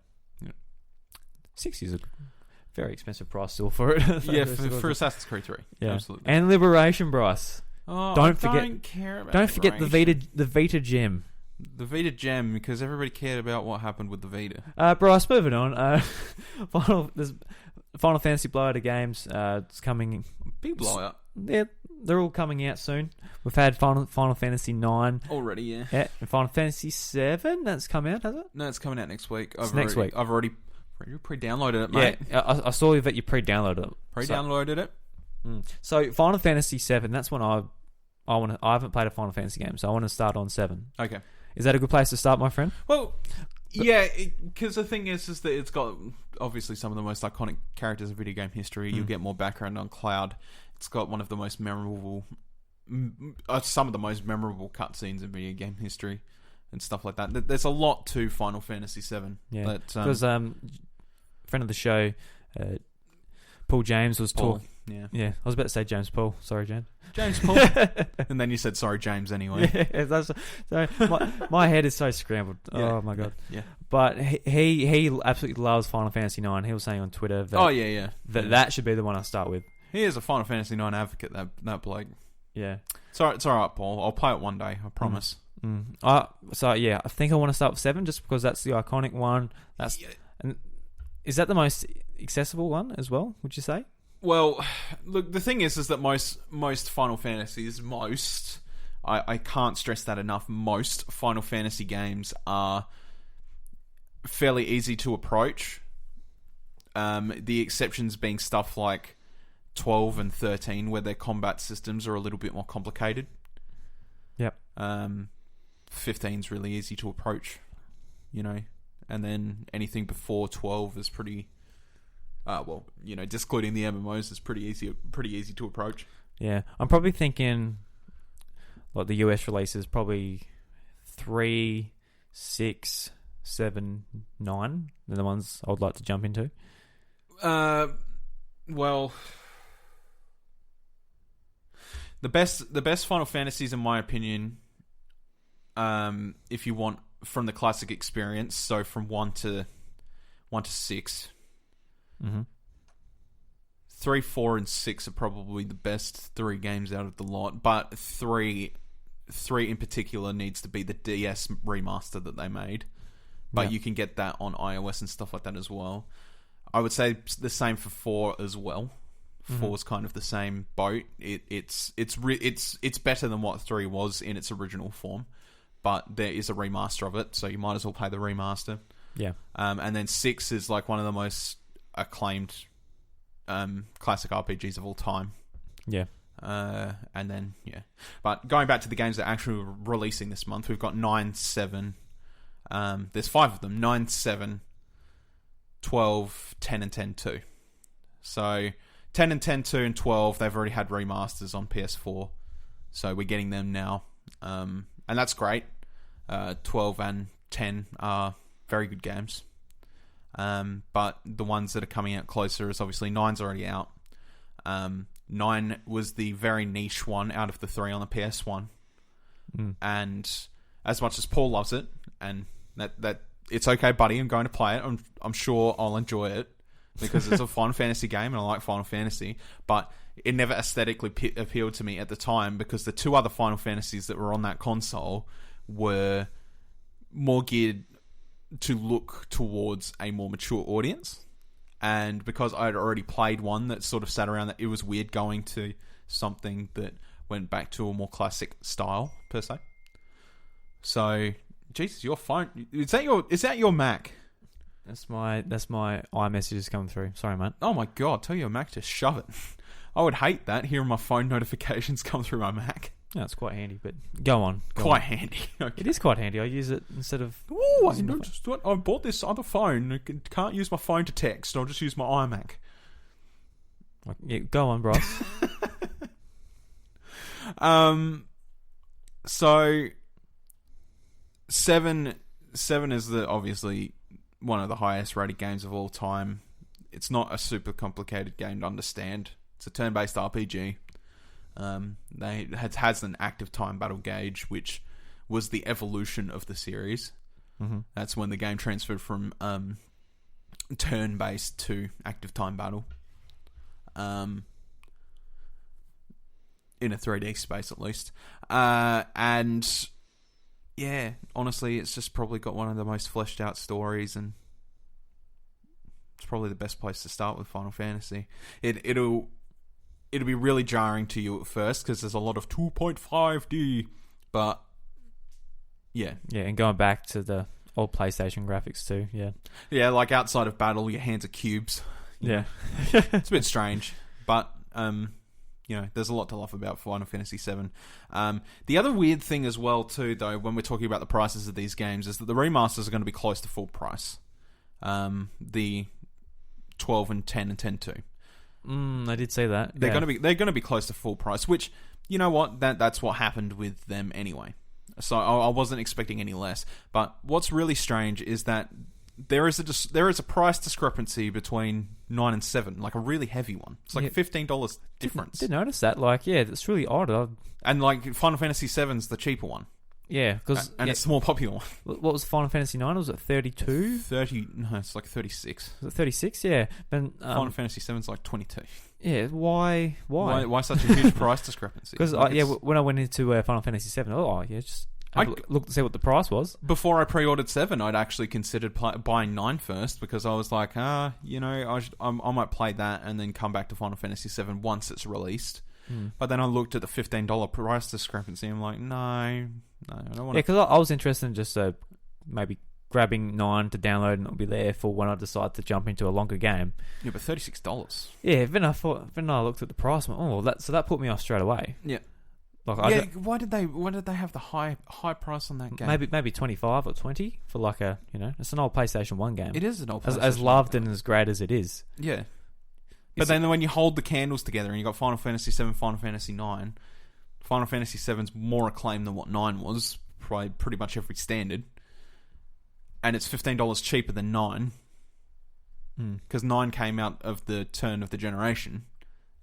60 is a very expensive price still for it. Yeah, for Assassin's Creed 3. Yeah, absolutely. And Liberation, Bryce. Oh, don't care about. Don't forget the Vita gem. The Vita gem, because everybody cared about what happened with the Vita. Bryce, moving on. Final Fantasy blowout games. It's coming. Big blowout. Yeah, they're all coming out soon. We've had Final Fantasy 9 already. Yeah. Yeah, and Final Fantasy 7. That's come out, has it? No, it's coming out next week. Next week. I've already pre-downloaded it, mate. Yeah, I saw that you pre-downloaded it. Pre-downloaded it. So Final Fantasy 7. That's when I haven't played a Final Fantasy game, so I want to start on 7. Okay. Is that a good place to start, my friend? Well, yeah, because the thing is that it's got obviously some of the most iconic characters in video game history. You'll get more background on Cloud. It's got one of the most memorable, some of the most memorable cutscenes in video game history and stuff like that. There's a lot to Final Fantasy 7. Yeah, because friend of the show, Paul James was talking. Yeah, I was about to say James Paul. Sorry, James. James Paul. And then you said sorry, James, anyway. Yeah, my head is so scrambled. Yeah, oh my god. Yeah. But he absolutely loves Final Fantasy 9. He was saying on Twitter that that should be the one I start with. He is a Final Fantasy 9 advocate, that bloke. Yeah. It's alright, Paul. I'll play it one day, I promise. So yeah, I think I want to start with 7 just because that's the iconic one. And is that the most accessible one as well, would you say? Well, look, the thing is that most Final Fantasies, I can't stress that enough, most Final Fantasy games are fairly easy to approach. The exceptions being stuff like 12 and 13, where their combat systems are a little bit more complicated. Yep. 15's really easy to approach, and then anything before 12 is pretty... discluding the MMOs is pretty easy to approach. Yeah, I'm probably thinking, like the US releases, probably 3, 6, 7, 9. They're the ones I would like to jump into. Well, the best Final Fantasies, in my opinion, if you want from the classic experience, so from 1 to 6. Mm-hmm. 3, 4, and 6 are probably the best 3 games out of the lot, but 3 in particular needs to be the DS remaster that they made. But you can get that on iOS and stuff like that as well. I would say the same for 4 as well. 4 is kind of the same boat. It's better than what 3 was in its original form, but there is a remaster of it, so you might as well play the remaster. Yeah. And then 6 is like one of the most acclaimed classic RPGs of all time. Yeah. And then, But going back to the games that are actually releasing this month, we've got 9, 7. There's 5 of them. 9, 7, 12, 10, and 10-2. So 10 and 10-2 and 12, they've already had remasters on PS4. So we're getting them now. And that's great. 12 and 10 are very good games. But the ones that are coming out closer is obviously 9's already out. 9 was the very niche one out of the 3 on the PS1. And as much as Paul loves it, and that it's okay, buddy, I'm going to play it. I'm sure I'll enjoy it because it's a Final Fantasy game and I like Final Fantasy, but it never aesthetically appealed to me at the time because the 2 other Final Fantasies that were on that console were more geared to look towards a more mature audience. And because I had already played one that sort of sat around, that it was weird going to something that went back to a more classic style, per se. So, Jesus, your phone... Is that your Mac? That's my iMessages coming through. Sorry, mate. Oh my God, tell your Mac to shove it. I would hate that, hearing my phone notifications come through my Mac. Yeah, it's quite handy, but go on. Quite handy. Okay. It is quite handy. I use it instead of... I bought this other phone. I can't use my phone to text. I'll just use my iMac. Yeah, go on, Bryce. So 7 is obviously one of the highest rated games of all time. It's not a super complicated game to understand. It's a turn-based RPG. It has an active time battle gauge, which was the evolution of the series. Mm-hmm. That's when the game transferred from turn-based to active time battle. In a 3D space, at least. And yeah, honestly, it's just probably got one of the most fleshed out stories, and it's probably the best place to start with Final Fantasy. It'll be really jarring to you at first because there's a lot of 2.5D, but yeah, and going back to the old PlayStation graphics too. Yeah, like outside of battle, your hands are cubes. Yeah, it's a bit strange, but there's a lot to love about Final Fantasy VII. The other weird thing as well too, though, when we're talking about the prices of these games, is that the remasters are going to be close to full price. The 12 and 10 and 10-2. I did say that. They're going to be close to full price, which, you know what, that's what happened with them anyway. So I wasn't expecting any less. But what's really strange is that there is a price discrepancy between 9 and 7, like a really heavy one. It's like $15 difference. Didn't notice that. Like, yeah, that's really odd. And like Final Fantasy VII's the cheaper one. Yeah, because it's the more popular one. What was Final Fantasy 9? Was it 32? 30? No, it's like 36. Was it 36? Yeah. But, Final Fantasy VII's like 22. Yeah, why such a huge price discrepancy? Because when I went into Final Fantasy 7, just look to see what the price was. Before I pre-ordered 7, I'd actually considered buying 9 first because I was like, I might play that and then come back to Final Fantasy 7 once it's released. But then I looked at the $15 price discrepancy. I'm like, no, I don't want to. Yeah, because I was interested in just maybe grabbing 9 to download and it'll be there for when I decide to jump into a longer game. Yeah, but $36. Yeah, then I looked at the price and went, that put me off straight away. Yeah. Like, why did they have the high price on that game? Maybe 25 or 20 for like it's an old PlayStation 1 game. It is an old PlayStation as loved 1 and as great as it is. Yeah. But then when you hold the candles together and you got Final Fantasy 7, Final Fantasy 9, Final Fantasy 7's more acclaimed than what 9 was, probably pretty much every standard. And it's $15 cheaper than 9. Because 9 came out of the turn of the generation.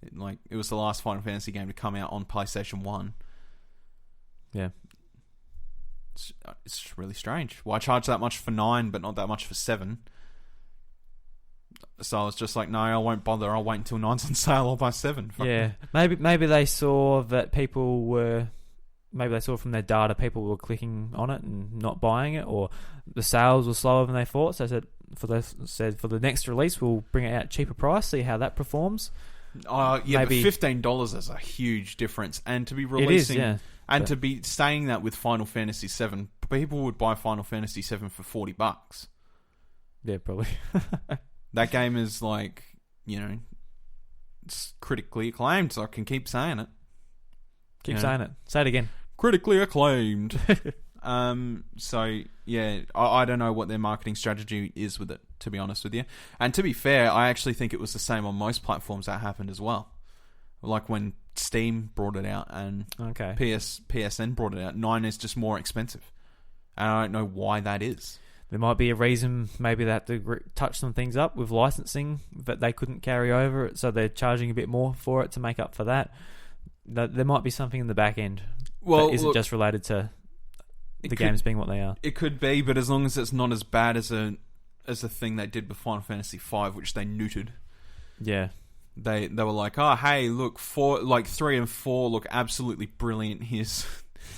It was the last Final Fantasy game to come out on PlayStation 1. Yeah. It's really strange. Why charge that much for 9 but not that much for 7? So I was just like, no, I won't bother. I'll wait until 9's on sale. I'll buy 7. Yeah. Maybe they saw that maybe they saw from their data people were clicking on it and not buying it, or the sales were slower than they thought. So they said for the next release we'll bring it out at cheaper price, see how that performs. Yeah, maybe. But $15 is a huge difference, and to be releasing, to be saying that with Final Fantasy 7, people would buy Final Fantasy 7 for $40. Yeah, probably. That game is it's critically acclaimed, so I can keep saying it. Keep saying it. Say it again. Critically acclaimed. So yeah, I don't know what their marketing strategy is with it, to be honest with you. And to be fair, I actually think it was the same on most platforms that happened as well. Like when Steam brought it out and PSN brought it out, 9 is just more expensive. And I don't know why that is. There might be a reason, maybe they have to touch some things up with licensing that they couldn't carry over, so they're charging a bit more for it to make up for that. There might be something in the back end that isn't just related to the games being what they are. It could be, but as long as it's not as bad as a thing they did with Final Fantasy V, which they neutered. Yeah. They were like, oh, hey, look, 3 and 4 look absolutely brilliant. Here's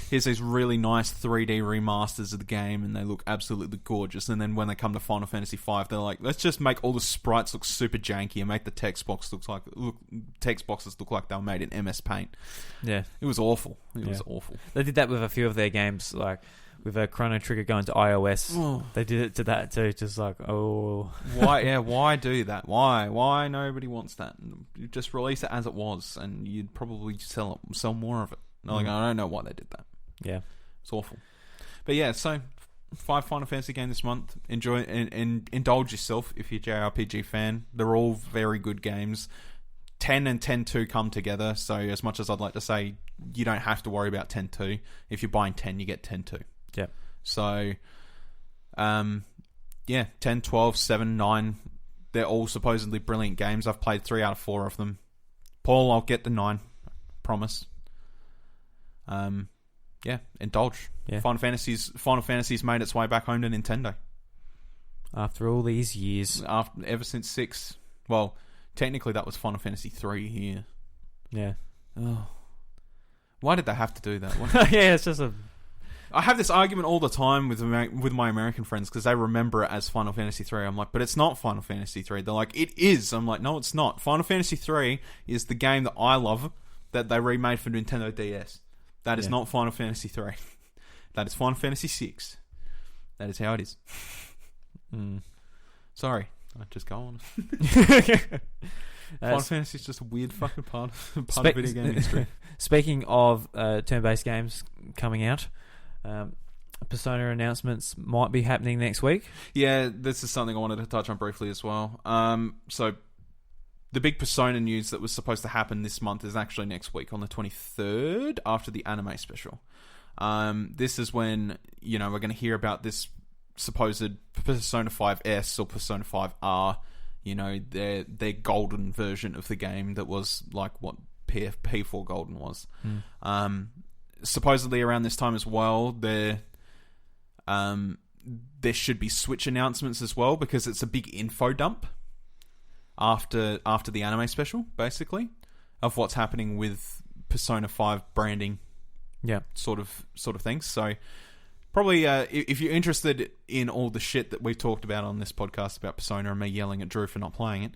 these really nice 3D remasters of the game, and they look absolutely gorgeous. And then when they come to Final Fantasy V, they're like, let's just make all the sprites look super janky and make the text boxes look like they were made in MS Paint. Yeah, it was awful. It was awful. They did that with a few of their games, like with a Chrono Trigger going to iOS. Oh. They did it to that too. Just like, oh, why? Yeah, why do that? Why nobody wants that? You just release it as it was, and you'd probably sell more of it. I don't know why they did that. Yeah, it's awful. But yeah, so 5 Final Fantasy games this month. Enjoy and indulge yourself if you're a JRPG fan. They're all very good games. 10 and 10-2 come together, so as much as I'd like to say you don't have to worry about 10-2, if you're buying 10, you get 10-2. Yeah. So, 10, 12, 7, 9, they're all supposedly brilliant games. I've played 3 out of 4 of them. Paul, I'll get the 9. Promise. Indulge. Yeah. Final Fantasy's made its way back home to Nintendo. After all these years. Ever since 6. Well, technically that was Final Fantasy 3 here. Yeah. Oh. Why did they have to do that? Yeah, it's just I have this argument all the time with my American friends because they remember it as Final Fantasy 3. I'm like, but it's not Final Fantasy 3. They're like, it is. I'm like, no, it's not. Final Fantasy 3 is the game that I love that they remade for Nintendo DS. That is not Final Fantasy 3. That is Final Fantasy 6. That is how it is. Sorry. I just go on. Final Fantasy is just a weird fucking part of video game history. Speaking of turn-based games coming out, Persona announcements might be happening next week. Yeah, this is something I wanted to touch on briefly as well. So the big Persona news that was supposed to happen this month is actually next week on the 23rd after the anime special. This is when, we're going to hear about this supposed Persona 5S or Persona 5R, their golden version of the game that was like what P4 Golden was. Supposedly around this time as well, there should be Switch announcements as well because it's a big info dump after the anime special, basically, of what's happening with Persona 5 branding sort of things. So probably if you're interested in all the shit that we've talked about on this podcast about Persona and me yelling at Drew for not playing it,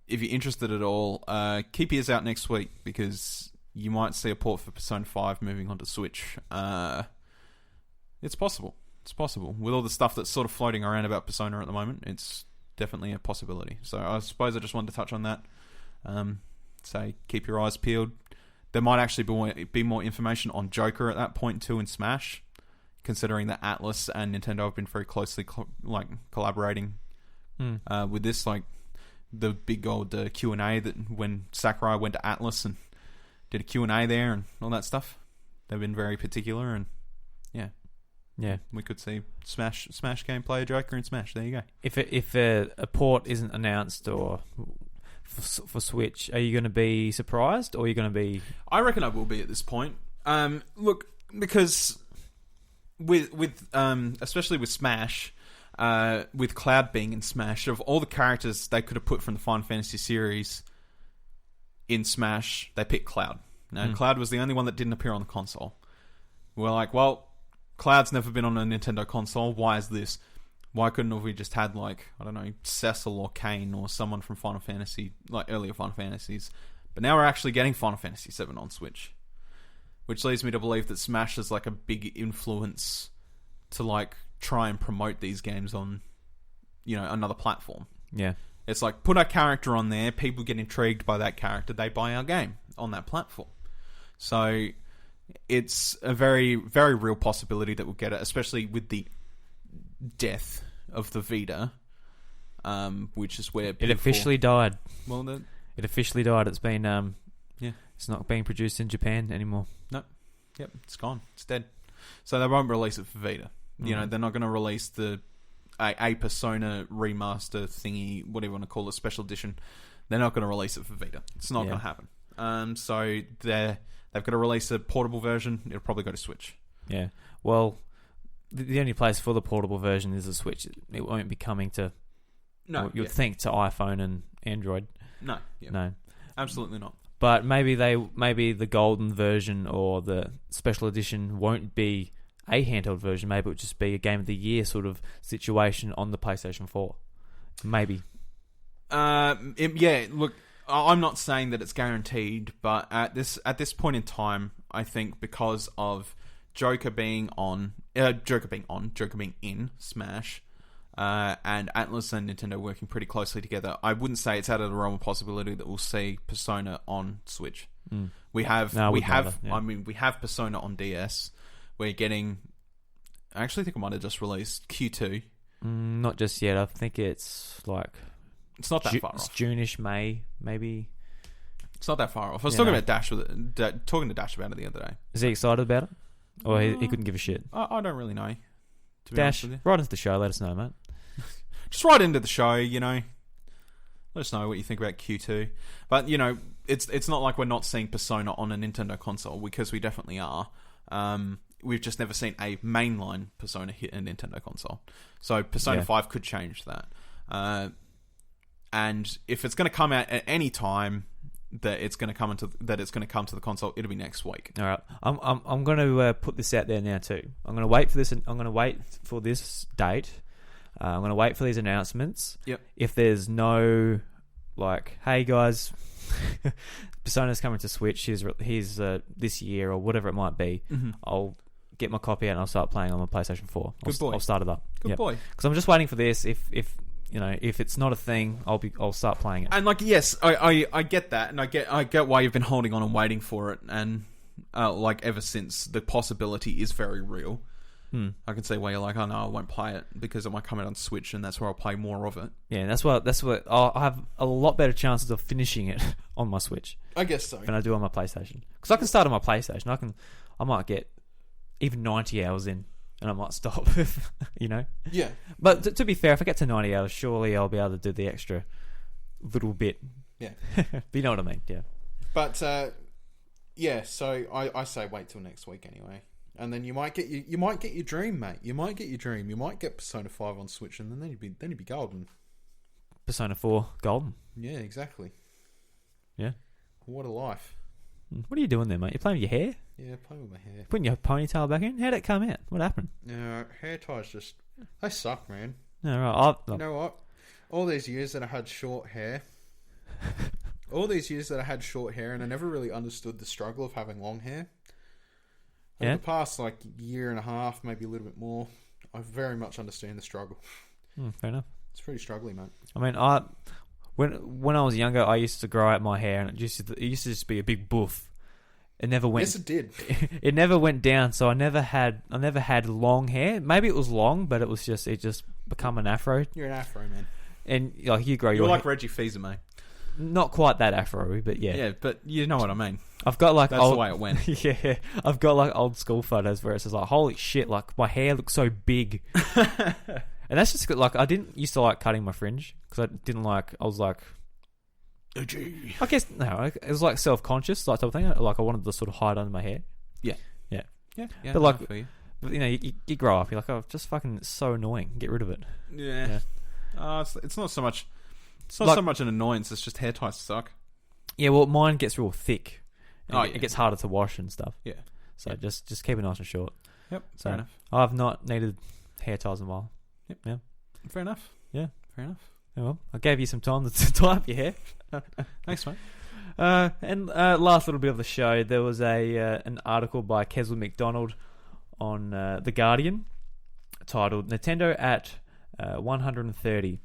if you're interested at all, keep ears out next week because you might see a port for Persona 5 moving onto Switch. It's possible. It's possible. With all the stuff that's sort of floating around about Persona at the moment, it's definitely a possibility. So I suppose I just wanted to touch on that. Say, keep your eyes peeled. There might actually be more information on Joker at that point too in Smash, considering that Atlas and Nintendo have been very closely collaborating with this. Like the big old Q&A that when Sakurai went to Atlas and did a Q&A there and all that stuff. They've been very particular and yeah, we could see Smash gameplay, Joker in Smash. There you go. If a port isn't announced or for Switch, are you going to be surprised or are you going to be? I reckon I will be at this point. Look, because with especially with Smash, with Cloud being in Smash, of all the characters they could have put from the Final Fantasy series in Smash, they picked Cloud. Now, Cloud was the only one that didn't appear on the console. We're like, well, Cloud's never been on a Nintendo console. Why is this? Why couldn't we just had, like, I don't know, Cecil or Kane or someone from Final Fantasy, like earlier Final Fantasies? But now we're actually getting Final Fantasy 7 on Switch. Which leads me to believe that Smash is like a big influence to like try and promote these games on, another platform. Yeah. It's like, put our character on there, people get intrigued by that character, they buy our game on that platform. So it's a very, very real possibility that we'll get it, especially with the death of the Vita, which is where it officially died. Well, it officially died. It's been it's not being produced in Japan anymore. No, yep, it's gone. It's dead. So they won't release it for Vita. They're not going to release a Persona remaster thingy, whatever you want to call it, special edition. They're not going to release it for Vita. It's not going to happen. So they've got to release a portable version. It'll probably go to Switch. Yeah. Well, the only place for the portable version is the Switch. It won't be coming to. No, you'd think to iPhone and Android. No. Yeah. No. Absolutely not. But maybe the golden version or the special edition won't be a handheld version. Maybe it would just be a Game of the Year sort of situation on the PlayStation 4. Maybe. Look, I'm not saying that it's guaranteed, but at this point in time, I think because of Joker being in Smash, and Atlas and Nintendo working pretty closely together, I wouldn't say it's out of the realm of possibility that we'll see Persona on Switch. We have Persona on DS. We're getting. I actually think I might have just released Q2. Not just yet. I think it's like. It's not that far off. It's June-ish, May, maybe. It's not that far off. I was talking to Dash about it the other day. Is he excited about it? Or he couldn't give a shit? I don't really know. Dash, right into the show. Let us know, mate. Just right into the show, Let us know what you think about Q2. But, it's not like we're not seeing Persona on a Nintendo console, because we definitely are. We've just never seen a mainline Persona hit a Nintendo console. So Persona 5 could change that. And if it's going to come out at any time that it's going to come to the console, it'll be next week. All right, I'm going to put this out there now too. I'm going to wait for this. I'm going to wait for this date. I'm going to wait for these announcements. Yep. If there's no hey guys, Persona's coming to Switch. Here's this year or whatever it might be. Mm-hmm. I'll get my copy out and I'll start playing on my PlayStation 4. I'll start it up. Good boy. Because I'm just waiting for this. If it's not a thing, I'll start playing it. And yes, I get that, and I get why you've been holding on and waiting for it, and ever since, the possibility is very real. I can see why you're like, oh no, I won't play it because it might come out on Switch, and that's where I'll play more of it. Yeah, that's what I'll have a lot better chances of finishing it on my Switch. I guess so. Than I do on my PlayStation, because I can start on my PlayStation. I might get even 90 hours in. And I might stop, Yeah. But to be fair, if I get to 90 hours, surely I'll be able to do the extra little bit. Yeah. But you know what I mean, yeah. But, so I say wait till next week anyway. And then you might get your dream, mate. You might get your dream. You might get Persona 5 on Switch, and then you'd be golden. Persona 4 golden. Yeah, exactly. Yeah. What a life. What are you doing there, mate? You playing with your hair? Yeah, playing with my hair. Putting your ponytail back in? How'd it come out? What happened? No, hair ties just... They suck, man. No, right. You know what? All these years that I had short hair... and I never really understood the struggle of having long hair. Over the past, year and a half, maybe a little bit more, I very much understand the struggle. Fair enough. It's pretty struggling, mate. I mean, when I was younger, I used to grow out my hair, and it used to just be a big boof. It never went. Yes, it did. It never went down, so I never had long hair. Maybe it was long, but it just become an afro. You're an afro, man. And you grow You're your like Reggie Fils-aimé, mate. Not quite that afro, but yeah. Yeah, but you know what I mean. I've got that's the way it went. Yeah, I've got old school photos where it says holy shit, my hair looks so big. And that's just good. I didn't used to like cutting my fringe because I didn't like. I was like, oh, gee. I guess no, it was self-conscious type of thing. I wanted to sort of hide under my hair. Yeah. But you grow up, you're like, oh, just fucking, it's so annoying. Get rid of it. Yeah. It's not so much. It's not so much an annoyance. It's just hair ties suck. Yeah, well, mine gets real thick. It gets harder to wash and stuff. Yeah. So just keep it nice and short. Yep. So fair enough. I've not needed hair ties in a while. Yep. Yeah. Fair enough. Yeah. Fair enough. Yeah, well, I gave you some time to tie up your hair. Thanks, mate. And last little bit of the show, there was an article by Kesler McDonald on The Guardian titled "Nintendo at 130.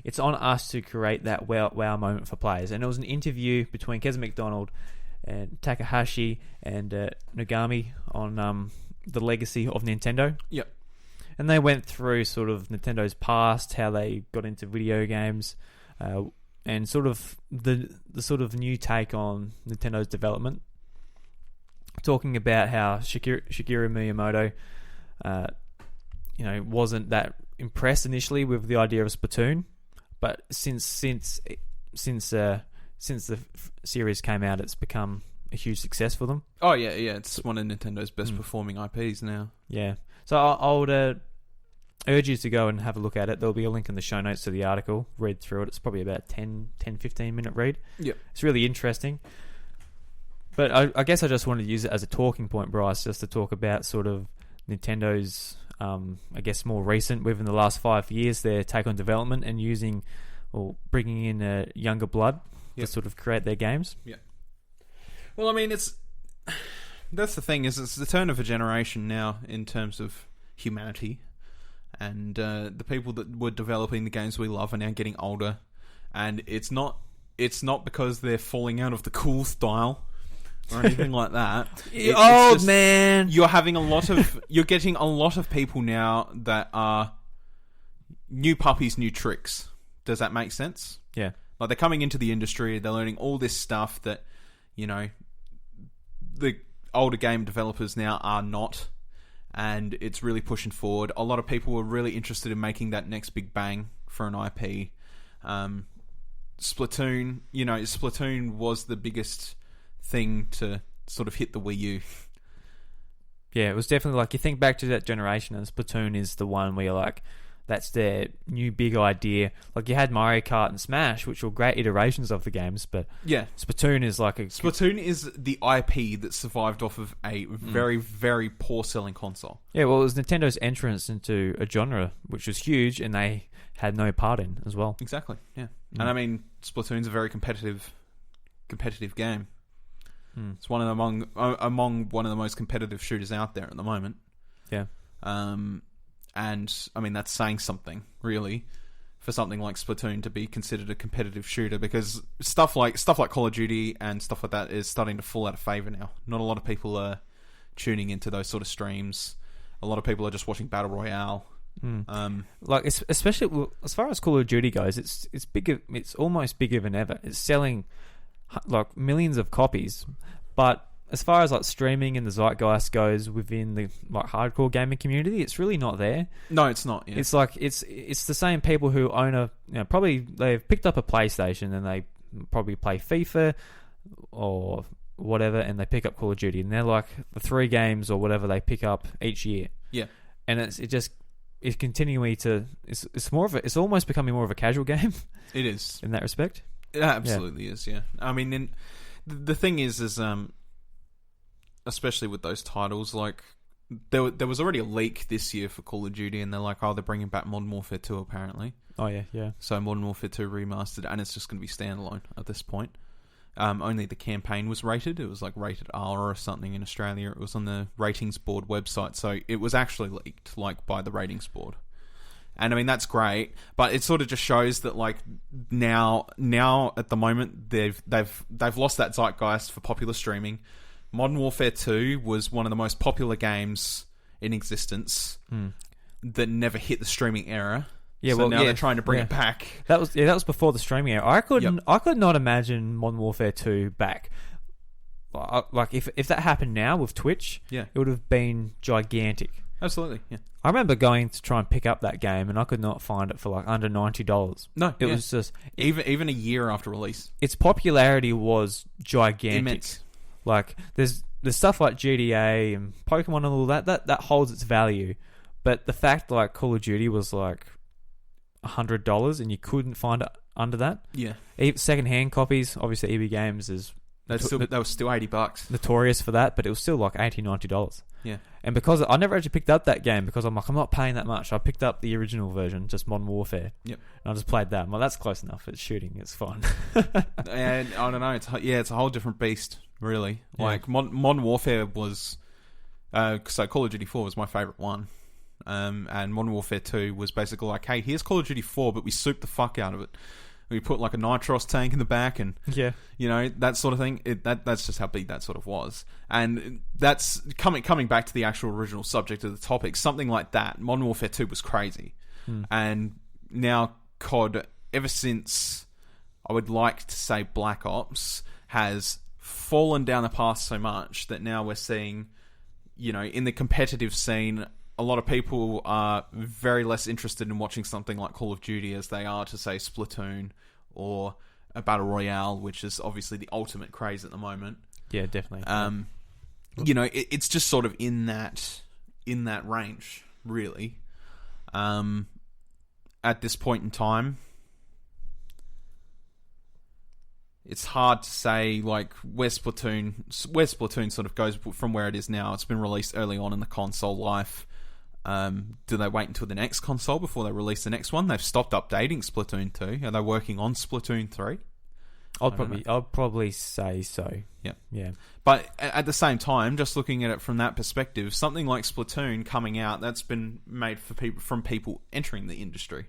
It's on us to create that wow moment for players." And it was an interview between Kesler McDonald and Takahashi and Nogami on the legacy of Nintendo. Yep. And they went through sort of Nintendo's past, how they got into video games, and sort of the sort of new take on Nintendo's development. Talking about how Shigeru Miyamoto, wasn't that impressed initially with the idea of Splatoon, but since the series came out, it's become a huge success for them. Oh yeah, it's one of Nintendo's best performing IPs now. Yeah, so I would urge you to go and have a look at it. There'll be a link in the show notes to the article. Read through it. It's probably about 10-15 minute read. Yep. It's really interesting. But I guess I just wanted to use it as a talking point, Bryce, just to talk about sort of Nintendo's, I guess more recent, within the last 5 years, their take on development and using or bringing in younger blood to sort of create their games. Yeah. Well, I mean, that's the thing, is it's the turn of a generation now in terms of humanity. And the people that were developing the games we love are now getting older, and it's not because they're falling out of the cool style or anything like that. Old man, you're getting a lot of people now that are new puppies, new tricks. Does that make sense? Yeah. Like, they're coming into the industry, they're learning all this stuff that the older game developers now are not. And it's really pushing forward. A lot of people were really interested in making that next big bang for an IP. Splatoon was the biggest thing to sort of hit the Wii U. Yeah, it was definitely you think back to that generation, and Splatoon is the one where you're that's their new big idea. You had Mario Kart and Smash, which were great iterations of the games, but yeah, Splatoon is Splatoon is the IP that survived off of a very, very poor selling console. Yeah, well, it was Nintendo's entrance into a genre which was huge, and they had no part in as well. Exactly. Yeah, and I mean, Splatoon's a very competitive game. It's one of among one of the most competitive shooters out there at the moment. Yeah. And I mean, that's saying something, really, for something like Splatoon to be considered a competitive shooter, because stuff like Call of Duty and stuff like that is starting to fall out of favor now. Not a lot of people are tuning into those sort of streams. A lot of people are just watching Battle Royale. Especially as far as Call of Duty goes, it's bigger. It's almost bigger than ever. It's selling millions of copies, but as far as streaming and the zeitgeist goes within the hardcore gaming community, it's really not there. No, it's not. Yeah. It's it's the same people who own probably they've picked up a PlayStation and they probably play FIFA or whatever, and they pick up Call of Duty, and they're the 3 games or whatever they pick up each year. Yeah, and it's continuing to it's almost becoming more of a casual game. It is in that respect. It absolutely is. Yeah, I mean, the thing is especially with those titles, like there was already a leak this year for Call of Duty, and they're like, they're bringing back Modern Warfare 2 apparently. Oh yeah. So Modern Warfare 2 remastered, and it's just going to be standalone at this point. Only the campaign was rated. It was like rated R or something in Australia. It was on the ratings board website, so it was actually leaked, like, by the ratings board. And I mean, that's great, but it sort of just shows that, like, now at the moment they've lost that zeitgeist for popular streaming. Modern Warfare 2 was one of the most popular games in existence that never hit the streaming era. Yeah, so now they're trying to bring it back. That was before the streaming era. I could not imagine Modern Warfare 2 back. Like if that happened now with Twitch, it would have been gigantic. Absolutely, yeah. I remember going to try and pick up that game, and I could not find it for like under $90. No, it was just even a year after release. Its popularity was gigantic. Immense. Like there's stuff like GTA and Pokemon and all that holds its value, but the fact like Call of Duty was like $100 and you couldn't find it under that. Yeah. Second-hand copies, obviously EB Games is that was still $80. Notorious for that, but it was still like $80, $90. Yeah. And because I never actually picked up that game because I'm not paying that much. I picked up the original version, just Modern Warfare. Yep. And I just played that. Well, that's close enough. It's shooting. It's fun. And I don't know. It's a whole different beast, really. Yeah. Like Modern Warfare was, so Call of Duty 4 was my favorite one. And Modern Warfare 2 was basically like, hey, here's Call of Duty 4, but we souped the fuck out of it. We put like a Nitros tank in the back and, that sort of thing. That's just how big that sort of was. And that's coming back to the actual original subject of the topic. Something like that. Modern Warfare 2 was crazy. And now COD, ever since, I would like to say Black Ops, has fallen down the path so much that now we're seeing, in the competitive scene, a lot of people are very less interested in watching something like Call of Duty as they are to, say, Splatoon or a Battle Royale, which is obviously the ultimate craze at the moment. Yeah, definitely. It's just sort of in that range, really. At this point in time, it's hard to say like where Splatoon sort of goes from where it is now. It's been released early on in the console life. Do they wait until the next console before they release the next one? They've stopped updating Splatoon 2. Are they working on Splatoon 3? I'll probably say so. Yeah. But at the same time, just looking at it from that perspective, something like Splatoon coming out, that's been made for people entering the industry.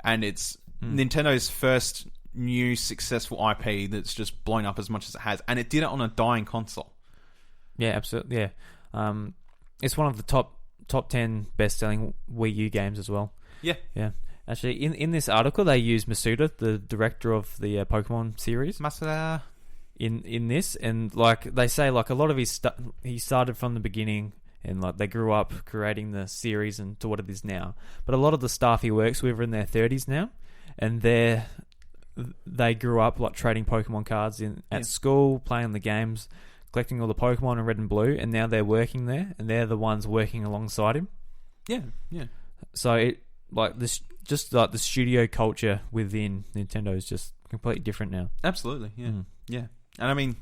And it's Nintendo's first new successful IP that's just blown up as much as it has. And it did it on a dying console. Yeah, absolutely. Yeah. It's one of the top 10 best-selling Wii U games as well. Yeah. Actually, in this article, they use Masuda, the director of the Pokemon series. Masuda. In this, and like they say, like a lot of he started from the beginning, and like they grew up creating the series and to what it is now. But a lot of the staff he works with are in their 30s now, and they grew up like trading Pokemon cards at school, playing the games, collecting all the Pokemon in Red and Blue, and now they're working there, and they're the ones working alongside him. Yeah. So it like this, just like the studio culture within Nintendo is just completely different now. Absolutely, yeah. And I mean,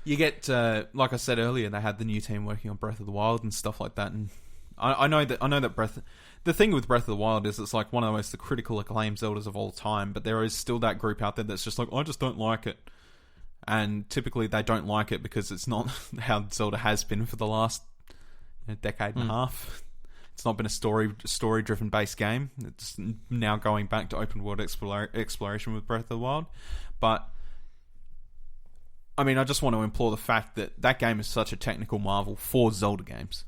you get like I said earlier, they had the new team working on Breath of the Wild and stuff like that, and I know that the thing with Breath of the Wild is it's like one of the most critical acclaimed Zeldas of all time, but there is still that group out there that's just like, I just don't like it. And typically they don't like it because it's not how Zelda has been for the last decade and a half. It's not been a story-driven based game. It's now going back to open world exploration with Breath of the Wild. But I mean, I just want to implore the fact that game is such a technical marvel for Zelda games.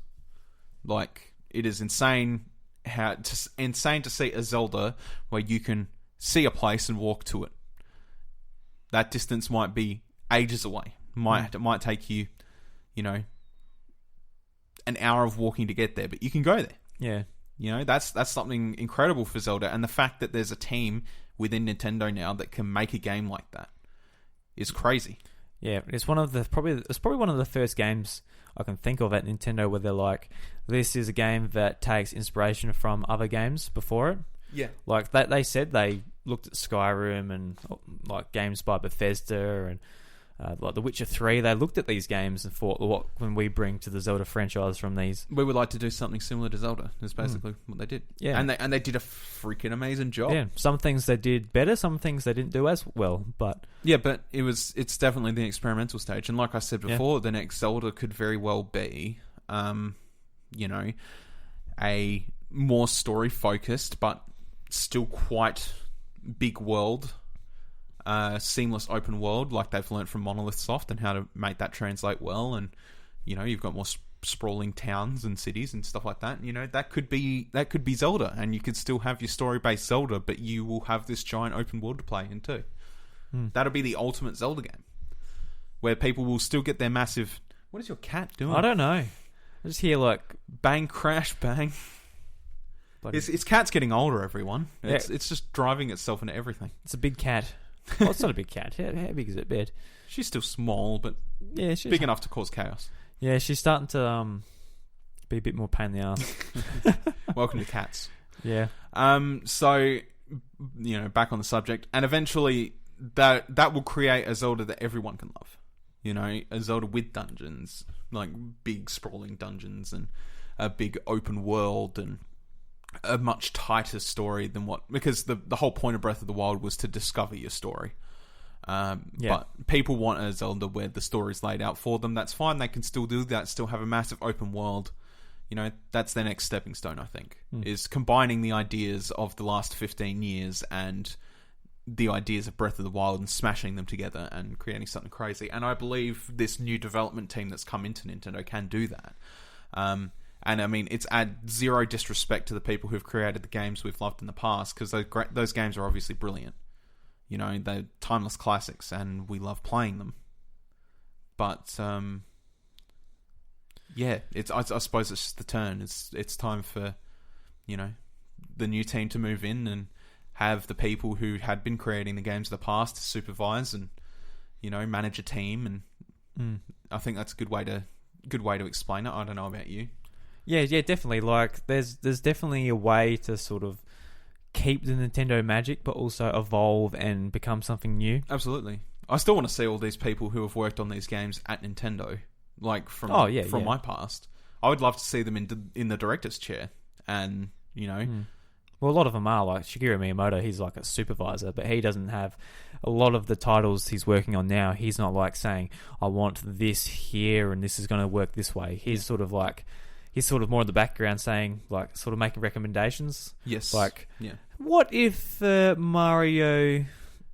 Like, it is insane to see a Zelda where you can see a place and walk to it. That distance might be ages away. It might take you, an hour of walking to get there, but you can go there. Yeah. That's something incredible for Zelda, and the fact that there's a team within Nintendo now that can make a game like that is crazy. Yeah, it's probably one of the first games I can think of at Nintendo where they're like, this is a game that takes inspiration from other games before it. Yeah. Like they said they looked at Skyrim and like games by Bethesda like The Witcher 3, they looked at these games and thought, what can we bring to the Zelda franchise from these? We would like to do something similar to Zelda, is basically what they did. Yeah. And they did a freaking amazing job. Yeah, some things they did better, some things they didn't do as well, but... Yeah, but it's definitely the experimental stage. And like I said before, the next Zelda could very well be, a more story-focused, but still quite big world, seamless open world, like they've learned from Monolith Soft and how to make that translate well. And you've got more sprawling towns and cities and stuff like that. That could be Zelda, and you could still have your story-based Zelda, but you will have this giant open world to play in too. That'll be the ultimate Zelda game, where people will still get their massive... What is your cat doing? I don't know. I just hear like... Bang, crash, bang. Its cat's getting older, everyone. It's just driving itself into everything. It's a big cat. Well, it's not a big cat. How big is it, Bed? She's still small, but she's big enough to cause chaos. Yeah, she's starting to be a bit more pain in the ass. Welcome to cats. Yeah. So, back on the subject, and eventually that will create a Zelda that everyone can love. A Zelda with dungeons, like big sprawling dungeons and a big open world and a much tighter story than because the whole point of Breath of the Wild was to discover your story. But people want a Zelda where the story's laid out for them. That's fine. They can still do that, still have a massive open world. That's their next stepping stone, I think, is combining the ideas of the last 15 years and the ideas of Breath of the Wild and smashing them together and creating something crazy. And I believe this new development team that's come into Nintendo can do that. And I mean, it's add zero disrespect to the people who've created the games we've loved in the past, because those games are obviously brilliant. They're timeless classics, and we love playing them. But I suppose it's just the turn. It's time for the new team to move in and have the people who had been creating the games of the past to supervise and manage a team. And I think that's a good way to explain it. I don't know about you. Yeah, definitely. Like, there's definitely a way to sort of keep the Nintendo magic, but also evolve and become something new. Absolutely. I still want to see all these people who have worked on these games at Nintendo, like from my past. I would love to see them in the director's chair, and Well, a lot of them are, like Shigeru Miyamoto. He's like a supervisor, but he doesn't have a lot of the titles he's working on now. He's not like saying, "I want this here, and this is going to work this way." He's sort of more in the background, saying, like, sort of making recommendations. Yes. Like, what if Mario,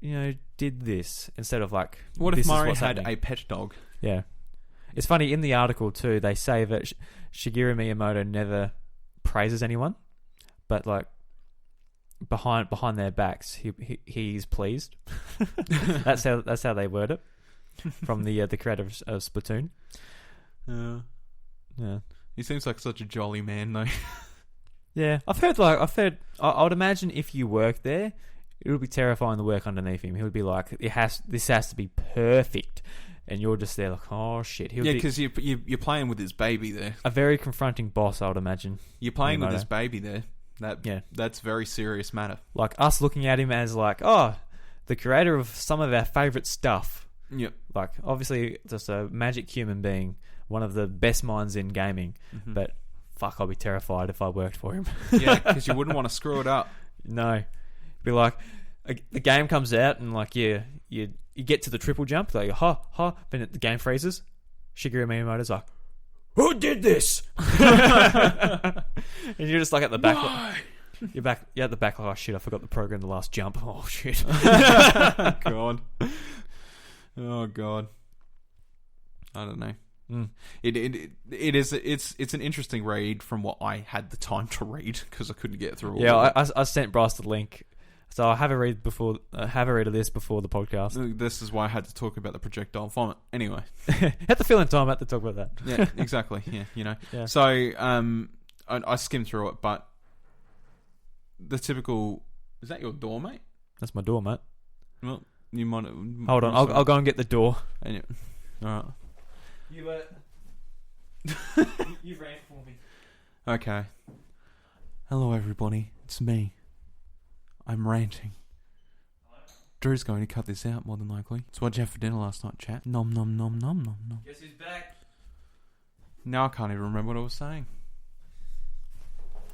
did this instead of like, what if Mario had a pet dog? Yeah. It's funny, in the article too, they say that Shigeru Miyamoto never praises anyone, but like behind their backs, he's pleased. That's how they word it from the creator of Splatoon. Yeah. He seems like such a jolly man, though. Yeah, I've heard. I would imagine if you work there, it would be terrifying to work underneath him. He would be like, this has to be perfect, and you're just there like, oh shit. Because you're playing with his baby there. A very confronting boss, I would imagine. You're playing with his baby there. That's a very serious matter. Like us looking at him as like, oh, the creator of some of our favorite stuff. Yep. Like, obviously, just a magic human being. One of the best minds in gaming, but fuck, I'll be terrified if I worked for him. Yeah, because you wouldn't want to screw it up. No, be like, the game comes out and like you get to the triple jump, like but the game freezes. Shigeru Miyamoto's like, who did this? And you're just like at the back. Why? You're at the back like, oh shit, I forgot to program the last jump. Oh shit. God. Oh God. I don't know. It's an interesting read from what I had the time to read, because I couldn't get through all of it. I sent Bryce the link, so I'll have a read of this before the podcast. This is why I had to talk about the projectile vomit. Anyway, had the feeling time I had to talk about that. Yeah, exactly. Yeah, Yeah. So I skimmed through it, but the typical... Is that your door, mate? That's my door, mate. Well, you might... Hold on, I'll go and get the door. All right. You ran for me. Okay. Hello, everybody. It's me. I'm ranting. Drew's going to cut this out, more than likely. So what'd you have for dinner last night, chat? Nom nom nom nom nom nom. Guess who's back? Now I can't even remember what I was saying.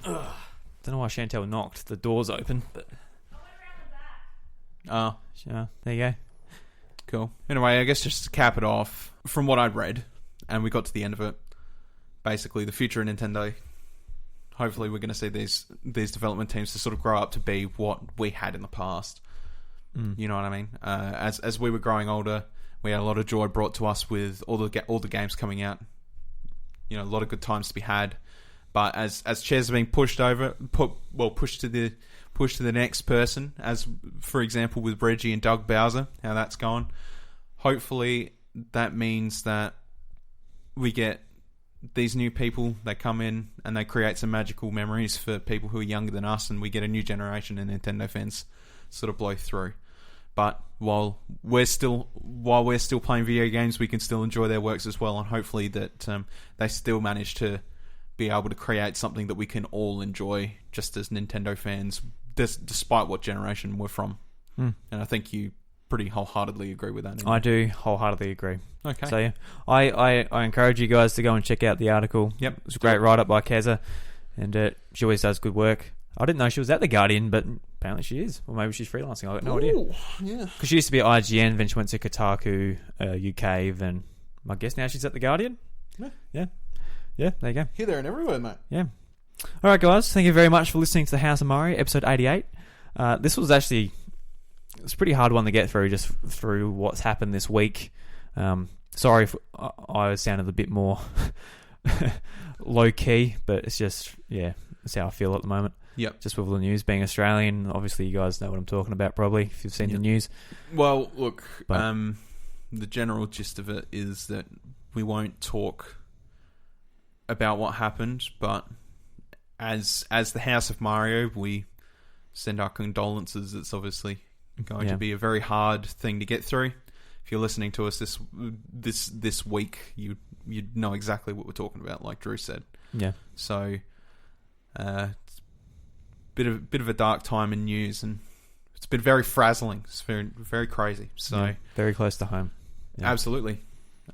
Don't know why Chantel knocked. The door's open, but... Oh. Yeah, there you go. Cool. Anyway, I guess just to cap it off, from what I'd read, and we got to the end of it, basically the future of Nintendo, hopefully we're going to see these development teams to sort of grow up to be what we had in the past. You know what I mean? As we were growing older, we had a lot of joy brought to us with all the games coming out. You know, a lot of good times to be had. But as chairs are being pushed to the next person, as for example with Reggie and Doug Bowser, how that's gone. Hopefully that means that we get these new people, they come in and they create some magical memories for people who are younger than us, and we get a new generation of Nintendo fans sort of blow through. But while we're still playing video games, we can still enjoy their works as well, and hopefully that they still manage to be able to create something that we can all enjoy just as Nintendo fans, despite what generation we're from. And I think you pretty wholeheartedly agree with that. I do wholeheartedly agree. Okay. So yeah, I encourage you guys to go and check out the article. Yep. It's a great write-up by Keza, and she always does good work. I didn't know she was at The Guardian, but apparently she is. Or maybe she's freelancing. I got no idea. Yeah. Because she used to be at IGN, then she went to Kotaku, UK, then I guess now she's at The Guardian. Yeah, there you go. Here, there, and everywhere, mate. Yeah. All right, guys. Thank you very much for listening to The House of Mario, episode 88. This was actually... It's a pretty hard one to get through, just through what's happened this week. Sorry if I sounded a bit more low-key, but it's just, yeah, that's how I feel at the moment. Yep. Just with all the news. Being Australian, obviously you guys know what I'm talking about probably, if you've seen the news. Well, look, the general gist of it is that we won't talk about what happened, but as the House of Mario, we send our condolences. It's obviously going to be a very hard thing to get through. If you're listening to us this week, you'd know exactly what we're talking about, like Drew said. Yeah. So, it's bit of a dark time in news, and it's been very frazzling. It's very very crazy. So very close to home. Yeah. Absolutely.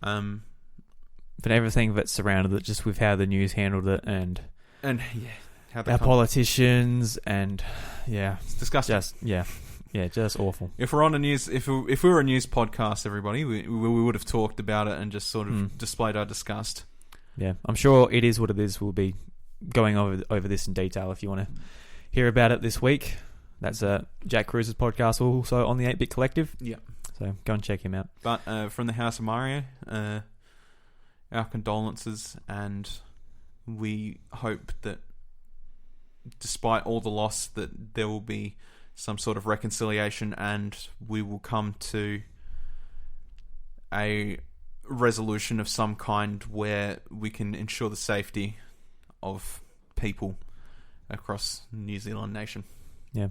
But everything that surrounded it, just with how the news handled it, and how our politicians, and it's disgusting. Just awful. If we're on a news, if we were a news podcast, everybody, we would have talked about it and just sort of displayed our disgust. Yeah, I'm sure it is what it is. We'll be going over this in detail if you want to hear about it this week. That's Jack Cruz's podcast, also on the 8-Bit Collective. Yeah, so go and check him out. But from the House of Mario, our condolences, and we hope that despite all the loss, that there will be some sort of reconciliation, and we will come to a resolution of some kind where we can ensure the safety of people across New Zealand nation. Yeah.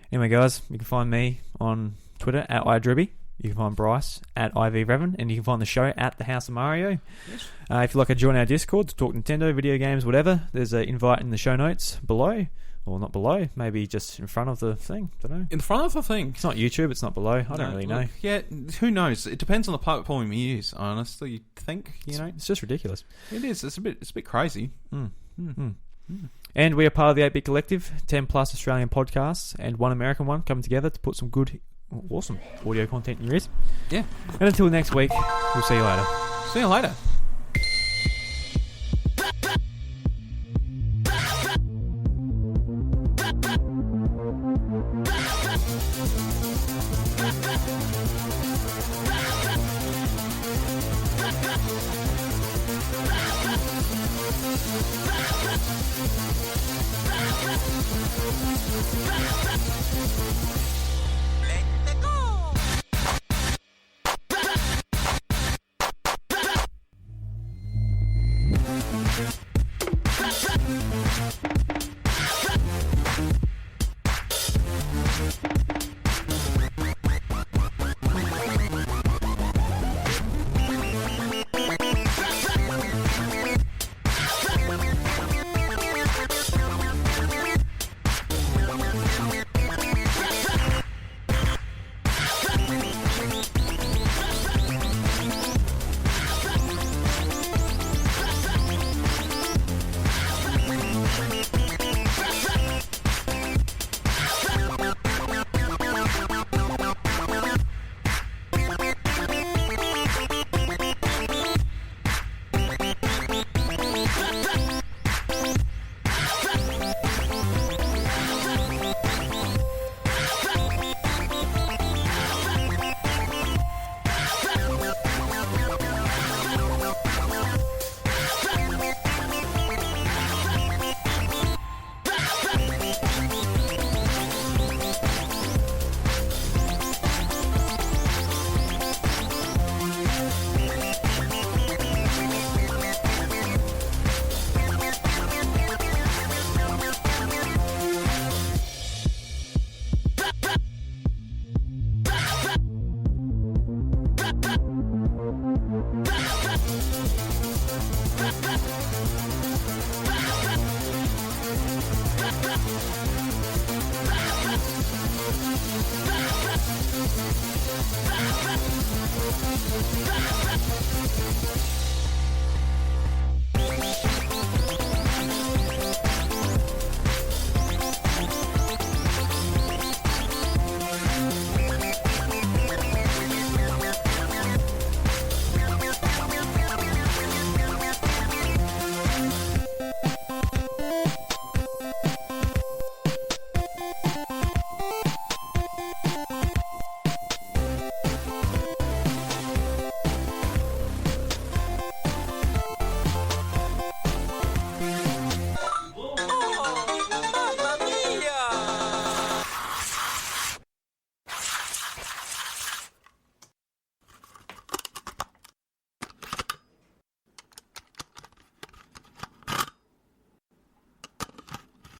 Anyway, guys, you can find me on Twitter at iDribby. You can find Bryce at IVRevan, and you can find the show at The House of Mario. Yes. If you'd like to join our Discord to talk Nintendo, video games, whatever, there's an invite in the show notes below. Or not below, maybe just in front of the thing. Don't know. In front of the thing? It's not YouTube, it's not below. I don't really know. Yeah, who knows? It depends on the platform you use, honestly. You think, It's just ridiculous. It is. It's a bit crazy. And we are part of the 8-Bit Collective, 10 plus Australian podcasts, and one American one coming together to put some good, awesome audio content in your ears. Yeah. And until next week, we'll see you later. See you later.